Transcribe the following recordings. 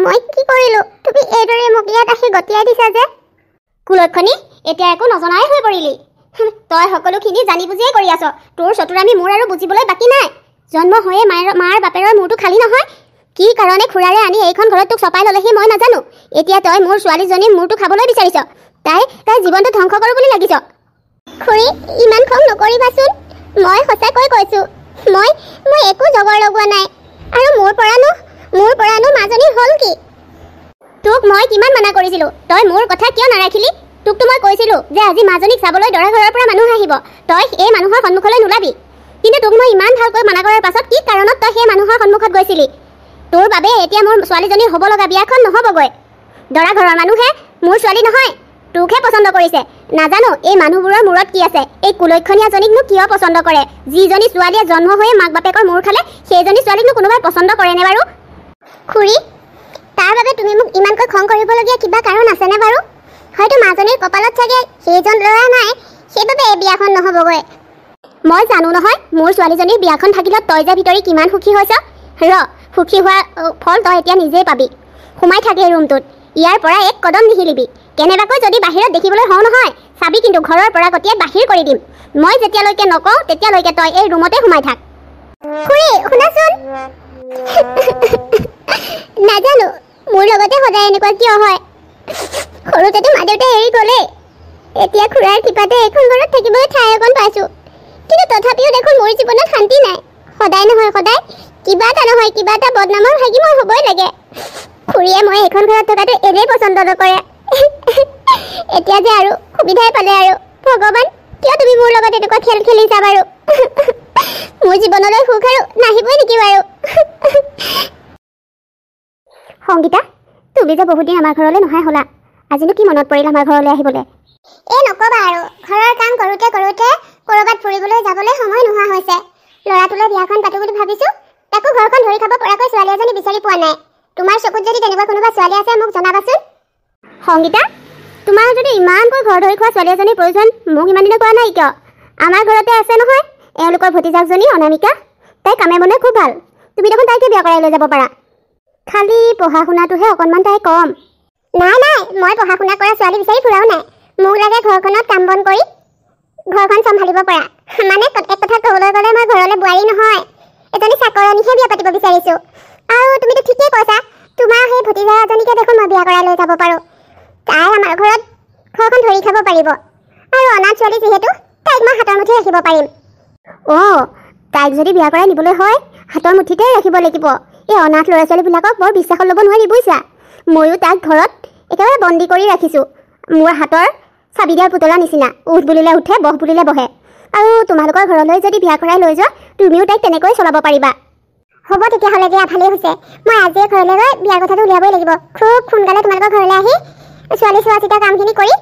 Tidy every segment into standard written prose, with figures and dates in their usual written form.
মই কি কৰিলো তুমি এইদৰে মোক ইয়াত আহি গতিয়াই দিছা যে কুলক্ষণী এতিয়া একো নজনাই হৈ পৰিলি তই সকলোখিনি জানি বুজিয়ে কৰি আছ তোৰ চতুৰামি মোৰ আৰু বুজিবলৈ বাকী নাই জন্ম হৈয়ে মাৰ বাপেৰৰ মূৰটো খালী নহয় কি কাৰণে খুৰাৰে আনি এইখন ঘৰত তোক চপাই ল'লেহি মই নাজানো এতিয়া তই মোৰ ছোৱালীজনীৰ মূৰটো খাবলৈ বিচাৰিছ তাই জীৱনটো ধ্বংস কৰো বুলি লাগিছ খুৰী ইমান খং নকৰিবাচোন মই সঁচাকৈ কৈছো মই একো জগৰ লগোৱা নাই আৰু মোৰ পৰানো মাজনী হ'ল কি তোক মই কিমান মানা কৰিছিলো তই মোৰ কথা কিয় নাৰাখিলি তোকতো মই কৈছিলো যে আজি মাজনীক চাবলৈ দৰা ঘৰৰ পৰা মানুহ আহিব তই এই মানুহৰ সন্মুখলৈ নোলাবি কিন্তু তোক মই ইমান ভালকৈ মানা কৰাৰ পাছত কি কাৰণত তই সেই মানুহৰ সন্মুখত গৈছিলি তোৰ বাবে এতিয়া মোৰ ছোৱালীজনীৰ হ'ব লগা বিয়াখন নহ'বগৈ দৰা ঘৰৰ মানুহে মোৰ ছোৱালী নহয় তোকহে পচন্দ কৰিছে নাজানো এই মানুহবোৰৰ মূৰত কি আছে এই কুলক্ষণীয়াজনীকনো কিয় পচন্দ কৰে যিজনী ছোৱালীয়ে জন্ম হৈয়ে মাক বাপেকৰ মূৰ খালে সেইজনী ছোৱালীকনো কোনোবাই পচন্দ কৰেনে বাৰু খুৰী তাৰ বাবে তুমি মোক ইমানকৈ খং কৰিবলগীয়া কিবা কাৰণ আছেনে বাৰু হয়তো মাজনীৰ কপালত চাগে সেইজন ল'ৰা নাই সেইবাবে এই বিয়াখন নহ'বগৈ মই জানো নহয় মোৰ ছোৱালীজনীৰ বিয়াখন থাকিলত তই যে ভিতৰি কিমান সুখী হৈছ সুখী হোৱা ফল তই এতিয়া নিজেই পাবি সোমাই থাকি এই ৰুমটোত ইয়াৰ পৰা এক কদম নিহিলিবি কেনেবাকৈ যদি বাহিৰত দেখিবলৈ হওঁ নহয় চাবি কিন্তু ঘৰৰ পৰা গতিয়াই বাহিৰ কৰি দিম মই যেতিয়ালৈকে নকওঁ তেতিয়ালৈকে তই এই ৰুমতে সোমাই থাক খুৰী শুনাচোন নাজানো মোৰ লগতে সদায় এনেকুৱা কিয় হয় সৰুতেতো মা দেউতাই এৰি গ'লে এতিয়া খুৰাৰ কৃপাতে এইখন ঘৰত থাকিবলৈ ঠাই এখন পাইছোঁ কিন্তু তথাপিও দেখোন মোৰ জীৱনত শান্তি নাই সদায় নহয় সদায় কিবা এটা বদনামৰ ভাগি মই হ'বই লাগে খুৰীয়ে মই এইখন ঘৰত থকাটো এনেই পচন্দ নকৰে এতিয়া যে আৰু সুবিধাই পালে আৰু ভগৱান কিয় তুমি মোৰ লগত এনেকুৱা খেল খেলিছা বাৰু মোৰ জীৱনলৈ সুখ আৰু নাহিবই নেকি বাৰু সংগীতা তুমি যে বহুত দিন আমাৰ ঘৰলৈ নহাই হ'লা আজিনো কি মনত পৰিল আমাৰ ঘৰলৈ আহিবলৈ এই নকবা আৰু ঘৰৰ কাম কৰোঁতে ক'ৰবাত ফুৰিবলৈ যাবলৈ সময় নোহোৱা হৈছে ল'ৰাটোলৈ বিয়াখন পাতো বুলি ভাবিছোঁ তাকো ঘৰখন ধৰি খাব পৰাকৈ ছোৱালী এজনী বিচাৰি পোৱা নাই তোমাৰ চকুত যদি তেনেকুৱা কোনোবা ছোৱালী আছে মোক জনাবাচোন সংগীতা তোমাৰ যদি ইমানকৈ ঘৰ ধৰি খোৱা ছোৱালী এজনীৰ প্ৰয়োজন মোক ইমান দিনে কোৱা নাই কিয় আমাৰ ঘৰতে আছে নহয় এওঁলোকৰ ভতিজাকজনী অনামিকা তাই কামে বনে খুব ভাল তুমি দেখোন তাইকে বিয়া কৰাই লৈ যাব পাৰা খালি পঢ়া শুনাটোহে অকণমান তাই কম নাই মই পঢ়া শুনা কৰা ছোৱালী বিচাৰি ফুৰাও নাই মোক লাগে ঘৰখনত কাম বন কৰি ঘৰখন চম্ভালিব পৰা মানে এক কথা ক'বলৈ গ'লে মই ঘৰলৈ বোৱাৰী নহয় এজনী চাকৰণীহে বিয়া পাতিব বিচাৰিছোঁ আৰু তুমিতো ঠিকেই কৈছা তোমাৰ সেই ভতিজা এজনীকে দেখোন মই বিয়া কৰাই লৈ যাব পাৰোঁ তাই আমাৰ ঘৰত ঘৰখন ধৰি খাব পাৰিব আৰু অনাথ ছোৱালী যিহেতু তাইক মই হাতৰ মুঠিত ৰাখিব পাৰিম তাইক যদি বিয়া কৰাই নিবলৈ হয় হাতৰ মুঠিতে ৰাখিব লাগিব এই অনাথ ল'ৰা ছোৱালীবিলাকক বৰ বিশ্বাসত ল'ব নোৱাৰি বুজিছা ময়ো তাক ঘৰত একেবাৰে বন্দী কৰি ৰাখিছোঁ মোৰ হাতৰ চাবি দিয়াৰ পুতলা নিচিনা উঠ বুলিলে উঠে বহ বুলিলে বহে আৰু তোমালোকৰ ঘৰলৈ যদি বিয়া কৰাই লৈ যোৱা তুমিও তাইক তেনেকৈ চলাব পাৰিবা হ'ব তেতিয়াহ'লে দিয়া ভালেই হৈছে মই আজিয়ে ঘৰলৈ গৈ বিয়াৰ কথাটো উলিয়াবই লাগিব খুব সোনকালে তোমালোকৰ ঘৰলৈ আহি ছোৱালী চোৱা চিতা কামখিনি কৰি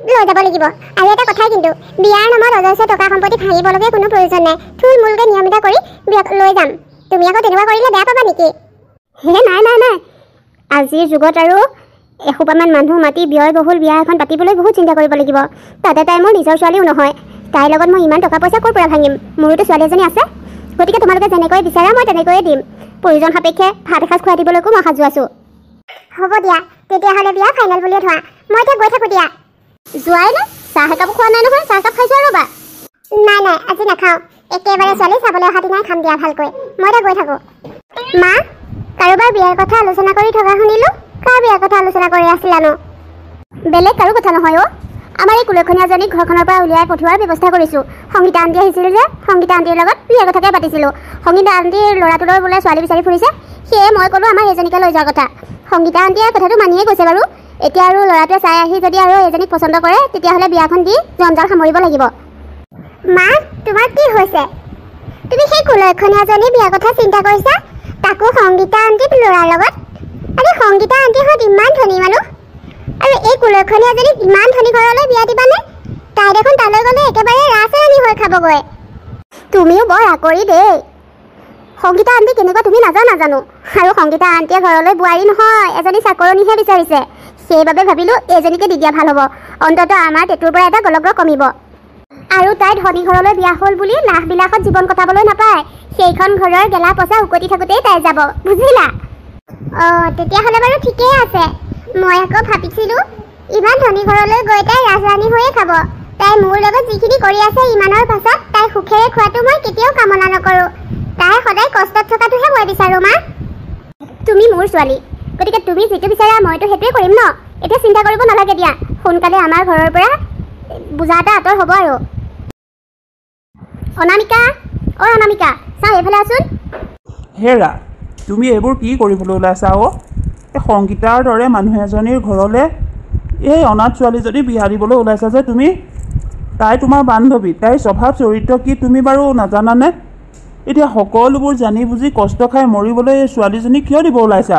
লৈ যাব লাগিব আৰু এটা কথা কিন্তু বিয়াৰ নামত অজস্ৰ টকা সম্পত্তি ভাঙিবলগীয়া কোনো প্ৰয়োজন নাই থুলমূলকৈ নিয়মিত কৰি বিয়া লৈ যাম তুমি আকৌ তেনেকুৱা কৰিলে বেয়া পাবা নেকি নাই আজিৰ যুগত আৰু এসোপামান মানুহ মাতি ব্যয়বহুল বিয়া এখন পাতিবলৈ বহুত চিন্তা কৰিব লাগিব তাতে তাই মোৰ নিজৰ ছোৱালীও নহয় তাইৰ লগত মই ইমান টকা পইচা ক'ৰ পৰা ভাঙিম মোৰোতো ছোৱালী এজনী আছে গতিকে তোমালোকে যেনেকৈ বিচাৰা মই তেনেকৈয়ে দিম প্ৰয়োজন সাপেক্ষে ভাত এসাঁজ খুৱাই দিবলৈকো মই সাজু আছোঁ হ'ব দিয়া তেতিয়াহ'লে বিয়া ফাইনেল বুলিয়ে থোৱা মই এতিয়া গৈ থাকোঁ দিয়া যোৱাই নাই চাহ একাপো খোৱা নাই নহয় চাহ একাপ খাইছোঁ ৰ'বা নাই আজি নাখাওঁ একেবাৰে ছোৱালী চাবলৈ অহা দিনাই খাম দিয়া ভালকৈ মই এতিয়া গৈ থাকোঁ মা কাৰোবাৰ বিয়াৰ কথা আলোচনা কৰি থকা শুনিলোঁ কাৰ বিয়াৰ কথা আলোচনা কৰি আছিলানো বেলেগ কাৰো কথা নহয় আমাৰ এই কুলক্ষণীয়াজনীক ঘৰখনৰ পৰা উলিয়াই পঠিওৱাৰ ব্যৱস্থা কৰিছোঁ সংগীতা আণ্টি আহিছিল যে সংগীতা আণ্টিৰ লগত বিয়াৰ কথাকে পাতিছিলোঁ সংগীতা আণ্টিৰ ল'ৰাটোলৈ বোলে ছোৱালী বিচাৰি ফুৰিছে সেয়ে মই ক'লোঁ আমাৰ এজনীকে লৈ যোৱাৰ কথা সংগীতা আণ্টিয়ে কথাটো মানিয়ে গৈছে বাৰু এতিয়া আৰু ল'ৰাটোৱে চাই আহি যদি আৰু এজনীক পচন্দ কৰে তেতিয়াহ'লে বিয়াখন দি জঞ্জাল সামৰিব লাগিব মা তোমাৰ কি হৈছে তুমি সেই কুলক্ষণীয়াজনীৰ বিয়াৰ কথা চিন্তা কৰিছা তাকো সংগীতা আণ্টিৰ ল'ৰাৰ লগত আৰে সংগীতা আণ্টিহঁত ইমান ধনী মানুহ আৰু এই কুলক্ষণীয়াজনীক ইমান ধনী ঘৰলৈ বিয়া দিবানে তাই দেখোন তালৈ গ'লে একেবাৰে ৰাজৰাণী হৈ খাবগৈ তুমিও বৰ আকৰি দেই সংগীতা আণ্টি কেনেকুৱা তুমি নাজানো আৰু সংগীতা আণ্টিয়ে ঘৰলৈ বোৱাৰী নহয় এজনী চাকৰণীহে বিচাৰিছে সেইবাবে ভাবিলোঁ এইজনীকে দি দিয়া ভাল হ'ব অন্ততঃ আমাৰ টেটুৰ পৰা এটা গলগ্ৰ কমিব আৰু তাই ধনী ঘৰলৈ বিয়া হ'ল বুলি লাখবিলাকত জীৱন কটাবলৈ নাপায় সেইখন ঘৰৰ গেলা পচা উকতি থাকোঁতেই তাই যাব বুজিলা তেতিয়াহ'লে বাৰু ঠিকেই আছে। মই আকৌ ভাবিছিলোঁ ইমান ধনী ঘৰলৈ গৈ তাই ৰাজৰাণী হৈয়ে খাব। তাই মোৰ লগত যিখিনি কৰি আছে ইমানৰ পাছত তাই সুখেৰে খোৱাটো মই কেতিয়াও কামনা নকৰোঁ। তাই সদায় কষ্টত থকাটোহে মই বিচাৰোঁ। মা, তুমি মোৰ ছোৱালী, গতিকে তুমি যিটো বিচাৰা মইতো সেইটোৱে কৰিম ন। এতিয়া চিন্তা কৰিব নালাগে দিয়া, সোনকালে আমাৰ ঘৰৰ পৰা বোজা এটা আঁতৰ হ'ব আৰু। অনামিকা, অনামিকা, চাওঁ এইফালে আছোন। হেৰা, তুমি এইবোৰ কি কৰিবলৈ ওলাইছা? এই সংগীতাৰ দৰে মানুহ এজনীৰ ঘৰলৈ এই অনাথ ছোৱালীজনী বিয়া দিবলৈ ওলাইছা যে তুমি? তাই তোমাৰ বান্ধৱী, তাইৰ স্বভাৱ চৰিত্ৰ কি তুমি বাৰু নাজানানে? এতিয়া সকলোবোৰ জানি বুজি কষ্ট খাই মৰিবলৈ এই ছোৱালীজনী কিয় দিব ওলাইছা?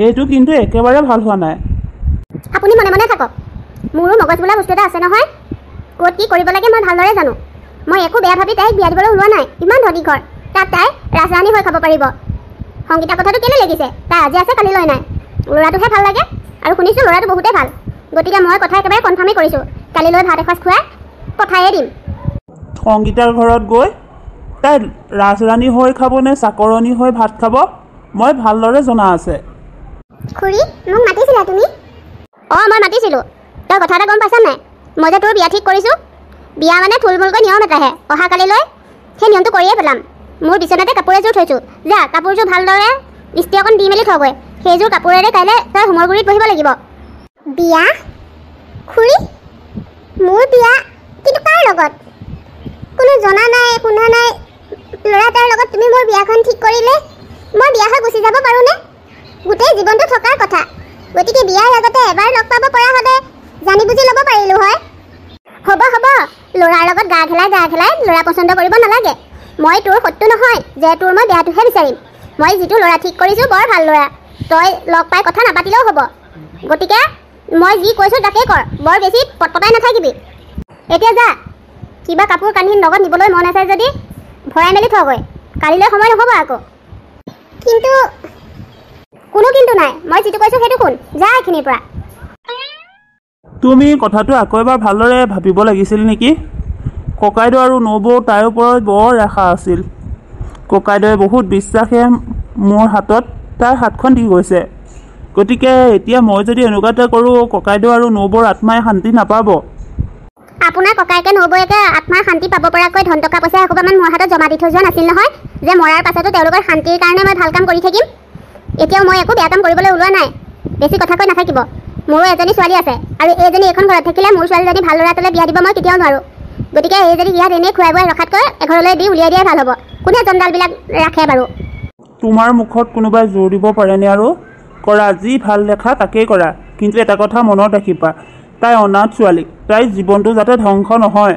এইটো কিন্তু একেবাৰে ভাল হোৱা নাই। আপুনি মনে মনে থাকক, মোৰো মগজ বোলা বস্তু এটা আছে নহয়। ক'ত কি কৰিব লাগে মই ভালদৰে জানো। মই একো বেয়া ভাবি তাইক বিয়া দিবলৈ ওলোৱা নাই। ইমান ধনী ঘৰ, তাত তাই ৰাজৰাণী হৈ খাব পাৰিব। সংগীতাৰ কথাটো কেলৈ লাগিছে? তাই আজি আছে কালিলৈ নাই। ল'ৰাটোহে ভাল লাগে, আৰু শুনিছোঁ ল'ৰাটো বহুতেই ভাল। গতিকে মই কথা একেবাৰে কনফাৰ্মেই কৰিছোঁ, কালিলৈ ভাত এসাঁজ খুৱাই পঠায়ে দিম। সংগীতাৰ ঘৰত গৈ তাই ৰাজৰাণী হৈ খাব নে চাকৰণী হৈ ভাত খাব মই ভালদৰে জনা আছে। খুৰী, মোক মাতিছিলা তুমি? মই মাতিছিলোঁ। তই কথা এটা গম পাইছা নাই? মই যে তোৰ বিয়া ঠিক কৰিছোঁ। বিয়া মানে থুলমূলকৈ নিয়ম এটাহে। অহা কালিলৈ সেই নিয়মটো কৰিয়ে পেলাম। মোৰ বিচনাতে কাপোৰ এযোৰ থৈছোঁ, যা কাপোৰযোৰ ভালদৰে ইস্ত্ৰি অকণ দি মেলি থগৈ। সেইযোৰ কাপোৰেৰে কাইলৈ তই হোমৰ গুৰিত বহিব লাগিব। বিয়া? খুৰী, মোৰ বিয়া? কিন্তু কাৰ লগত? কোনো জনা নাই, শুনা নাই। ল'ৰা এটাৰ লগত তুমি মোৰ বিয়াখন ঠিক কৰিলে মই বিয়া হৈ গুচি যাব পাৰোঁনে? গোটেই জীৱনটো থকাৰ কথা। গতিকে বিয়াৰ আগতে এবাৰ লগ পাব পৰা হ'লে জানি বুজি ল'ব পাৰিলোঁ হয়। হ'ব, ল'ৰাৰ লগত গা খেলাই ল'ৰা পচন্দ কৰিব নালাগে। মই তোৰ শত্ৰু নহয় যে তোৰ মই বেয়াটোহে বিচাৰিম। মই যিটো ল'ৰা ঠিক কৰিছোঁ বৰ ভাল ল'ৰা। তই লগ পাই কথা নাপাতিলেও হ'ব। গতিকে মই যি কৈছোঁ তাকেই কৰ, বৰ বেছি পটপটাই নাথাকিবি। এতিয়া যা, কিবা কাপোৰ কানি লগত নিবলৈ মন আছে যদি ভৰাই মেলি থগৈ, কালিলৈ সময় নহ'ব আকৌ। কিন্তু কোনো কিন্তু নাই, মই যিটো কৈছোঁ সেইটো শুন। যা এইখিনিৰ পৰা। তুমি কথাটো আকৌ এবাৰ ভালদৰে ভাবিব লাগিছিল নেকি? ককাইদেউ আৰু নবৌ তাইৰ ওপৰত বৰ আশা আছিল। ককাইদেৱে বহুত বিশ্বাসে মোৰ হাতত তাইৰ হাতখন দি গৈছে। গতিকে এতিয়া মই যদি এনেকুৱা এটা কৰোঁ ককাইদেউ আৰু নবৌৰ আত্মাই শান্তি নাপাব। আপোনাৰ ককাইকে নবৌয়েকে আত্মাৰ শান্তি পাব পৰাকৈ ধন টকা পইচা এসোপামান মোৰ হাতত জমা দি থৈ যোৱা নাছিল নহয়, যে মৰাৰ পাছতো তেওঁলোকৰ শান্তিৰ কাৰণে মই ভাল কাম কৰি থাকিম। এতিয়াও মই একো বেয়া কাম কৰিবলৈ ওলোৱা নাই। বেছি কথা কৈ নাথাকিব। মোৰো এজনী ছোৱালী আছে, আৰু এইজনী এইখন ঘৰত থাকিলে মোৰ ছোৱালীজনী ভাল ল'ৰা এটালৈ বিয়া দিব মই কেতিয়াও নোৱাৰোঁ। গতিকে এইজনী ইয়াত এনেই খুৱাই বুৱাই ৰখাতকৈ এঘৰলৈ দি উলিয়াই দিয়াই ভাল হ'ব। কোনে জঞ্জালবিলাক ৰাখে বাৰু? তোমাৰ মুখত কোনোবাই জোৰ দিব পাৰেনে? আৰু কৰা, যি ভাল দেখা তাকেই কৰা। কিন্তু এটা কথা মনত ৰাখিবা, তাই অনাথ ছোৱালী, তাইৰ জীৱনটো যাতে ধ্বংস নহয়।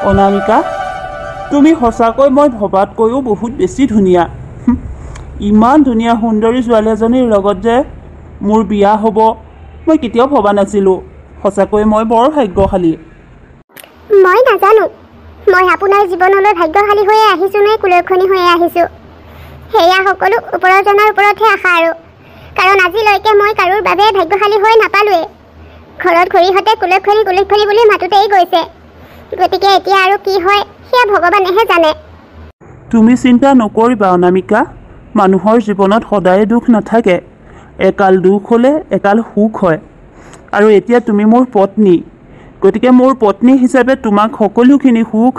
অনামিকা, তুমি সঁচাকৈ মই ভবাতকৈও বহুত বেছি ধুনীয়া। ইমান ধুনীয়া সুন্দৰী ছোৱালী এজনীৰ লগত যে মোৰ বিয়া হ'ব মই কেতিয়াও ভবা নাছিলোঁ। সঁচাকৈ মই বৰ ভাগ্যশালী। মই নাজানো মই আপোনাৰ জীৱনলৈ ভাগ্যশালী হৈয়ে আহিছোঁ নে কুলক্ষণী হৈয়ে আহিছোঁ। সেয়া সকলো ওপৰজনৰ ওপৰতহে আশা আৰু। কাৰণ আজিলৈকে মই কাৰোৰ বাবে ভাগ্যশালী হৈ নাপালোৱেই। ঘৰত খুৰীহঁতে কুলক্ষণী বুলি মাতোতেই গৈছে। গতিকে এতিয়া আৰু কি হয় সেয়া ভগৱানেহে জানে। তুমি চিন্তা নকৰিবা অনামিকা, মানুহৰ জীৱনত সদায় দুখ নাথাকে। একাল দুখ হ'লে একাল সুখ হয়। আৰু এতিয়া তুমি মোৰ পত্নী, গতিকে মোৰ পত্নী হিচাপে তোমাক সকলোখিনি সুখ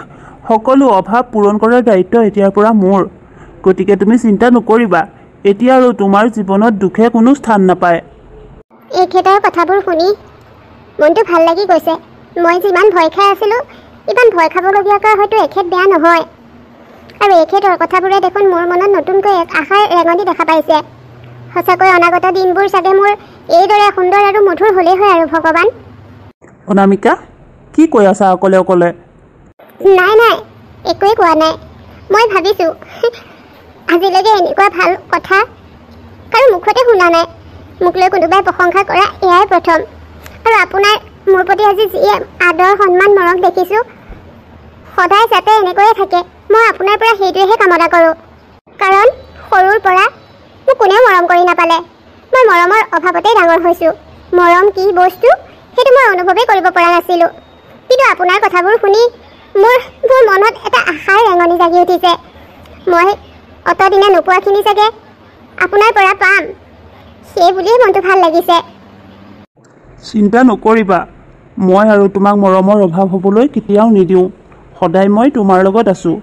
সকলো অভাৱ পূৰণ কৰাৰ দায়িত্ব এতিয়াৰ পৰা মোৰ। গতিকে তুমি চিন্তা নকৰিবা, এতিয়া আৰু তোমাৰ জীৱনত দুখে কোনো স্থান নাপায়। এখেতৰ কথাবোৰ শুনি মনটো ভাল লাগি গৈছে। মই যিমান ভয় খাই আছিলোঁ ইমান ভয় খাবলগীয়াকৈ হয়তো এখেত বেয়া নহয়। আৰু এখেতৰ কথাবোৰে দেখোন মোৰ মনত নতুনকৈ এক আশাৰ ৰেঙনি দেখা পাইছে। সঁচাকৈ অনাগত দিনবোৰ চাগে মোৰ এইদৰে সুন্দৰ আৰু মধুৰ হ'লেই হয় আৰু ভগৱান। অনামিকা, কি কৈ আছা অকলে অকলে? নাই একোৱেই কোৱা নাই। মই ভাবিছোঁ আজিলৈকে এনেকুৱা ভাল কথা কাৰো মুখতে শুনা নাই। মোক লৈ কোনোবাই প্ৰশংসা কৰা এয়াই প্ৰথম। আৰু আপোনাৰ মোৰ প্ৰতি আজি যি আদৰ সন্মান মৰম দেখিছোঁ সদায় যাতে এনেকৈয়ে থাকে মই আপোনাৰ পৰা সেইটোৱেহে কামনা কৰোঁ। কাৰণ সৰুৰ পৰা মোক কোনেও মৰম কৰি নাপালে। মই মৰমৰ অভাৱতেই ডাঙৰ হৈছোঁ। মৰম কি বস্তু সেইটো মই অনুভৱেই কৰিব পৰা নাছিলোঁ। কিন্তু আপোনাৰ কথাবোৰ শুনি মোৰ মনত এটা আশাৰ ৰেঙনি জাগি উঠিছে। মই অতদিনে নোপোৱাখিনি চাগে আপোনাৰ পৰা পাম, সেই বুলিয়ে মনটো ভাল লাগিছে। চিন্তা নকৰিবা, মই আৰু তোমাক মৰমৰ অভাৱ হ'বলৈ কেতিয়াও নিদিওঁ। সদায় মই তোমাৰ লগত আছোঁ।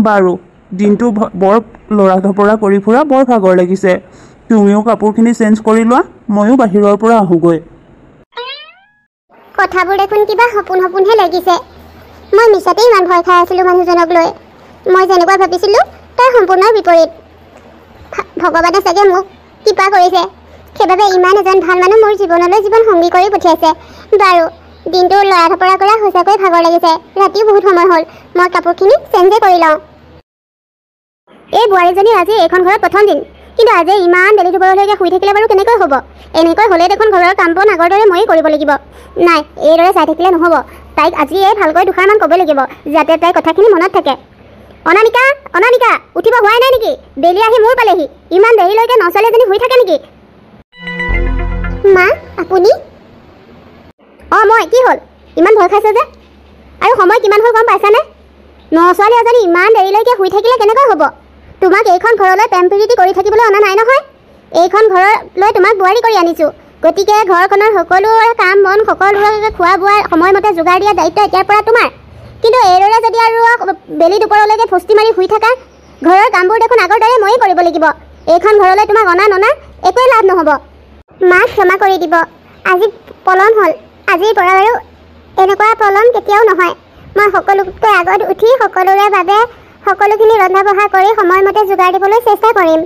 বাৰু, দিনটো বৰ লৰা ধপৰা কৰি ফুৰা, বৰ ভাগৰ লাগিছে। তুমিও কাপোৰখিনি চেঞ্জ কৰি লোৱা, ময়ো বাহিৰৰ পৰা আহোঁগৈ। কথাবোৰ দেখোন কিবা সপোন সপোনহে লাগিছে। মই মিছাতেই ইমান ভয় খাই আছিলোঁ মানুহজনক লৈ। মই যেনেকুৱা ভাবিছিলোঁ তাৰ সম্পূৰ্ণ বিপৰীত। ভগৱানে চাগে মোক কৃপা কৰিছে, সেইবাবে ইমান এজন ভাল মানুহ মোৰ জীৱনলৈ জীৱন সংগী কৰি পঠিয়াইছে। বাৰু, দিনটো লৰা ধপৰা কৰা সঁচাকৈ ভাগৰ লাগিছে। ৰাতিও বহুত সময় হ'ল, মই কাপোৰখিনি চেঞ্জে কৰি লওঁ। এই বোৱাৰীজনী আজি এইখন ঘৰত প্ৰথম দিন, কিন্তু আজি ইমান বেলি দুপৰলৈকে শুই থাকিলে বাৰু কেনেকৈ হ'ব? এনেকৈ হ'লে দেখোন ঘৰৰ কাম বন আগৰ দৰে ময়েই কৰিব লাগিব। নাই, এইদৰে চাই থাকিলে নহ'ব। তাইক আজিয়ে ভালকৈ দুষাৰমান ক'ব লাগিব, যাতে তাইৰ কথাখিনি মনত থাকে। অনামিকা, অনামিকা, উঠিব হোৱাই নাই নেকি? বেলি আহি মোৰ পালেহি। ইমান দেৰিলৈকে নছোৱালী এজনী শুই থাকে নেকি? মা, আপুনি? অঁ, মই। কি হ'ল? ইমান ভয় খাইছে যে? আৰু সময় কিমান হ'ল গম পাইছানে? নছোৱালী এজনী ইমান দেৰিলৈকে শুই থাকিলে কেনেকৈ হ'ব? তোমাক এইখন ঘৰলৈ প্ৰেম প্ৰীতি কৰি থাকিবলৈ অনা নাই নহয়। এইখন ঘৰলৈ তোমাক বোৱাৰী কৰি আনিছোঁ। গতিকে ঘৰখনৰ সকলোৰে কাম বন, সকলোৰে খোৱা বোৱা সময়মতে যোগাৰ দিয়া দায়িত্ব এতিয়াৰ পৰা তোমাৰ। কিন্তু এইদৰে যদি আৰু বেলি দুপৰলৈকে ফষ্টি মাৰি শুই থাকা, ঘৰৰ কামবোৰ দেখোন আগৰ দৰে ময়েই কৰিব লাগিব। এইখন ঘৰলৈ তোমাক অনা ননা একোৱে লাভ নহ'ব। মা, ক্ষমা কৰি দিব। আজি পলম হ'ল। আজিৰ পৰা বাৰু এনেকুৱা পলম কেতিয়াও নহয়। মই সকলোতকৈ আগত উঠি সকলোৰে বাবে সকলোখিনি ৰন্ধা বঢ়া কৰি সময়মতে যোগাৰ দিবলৈ চেষ্টা কৰিম।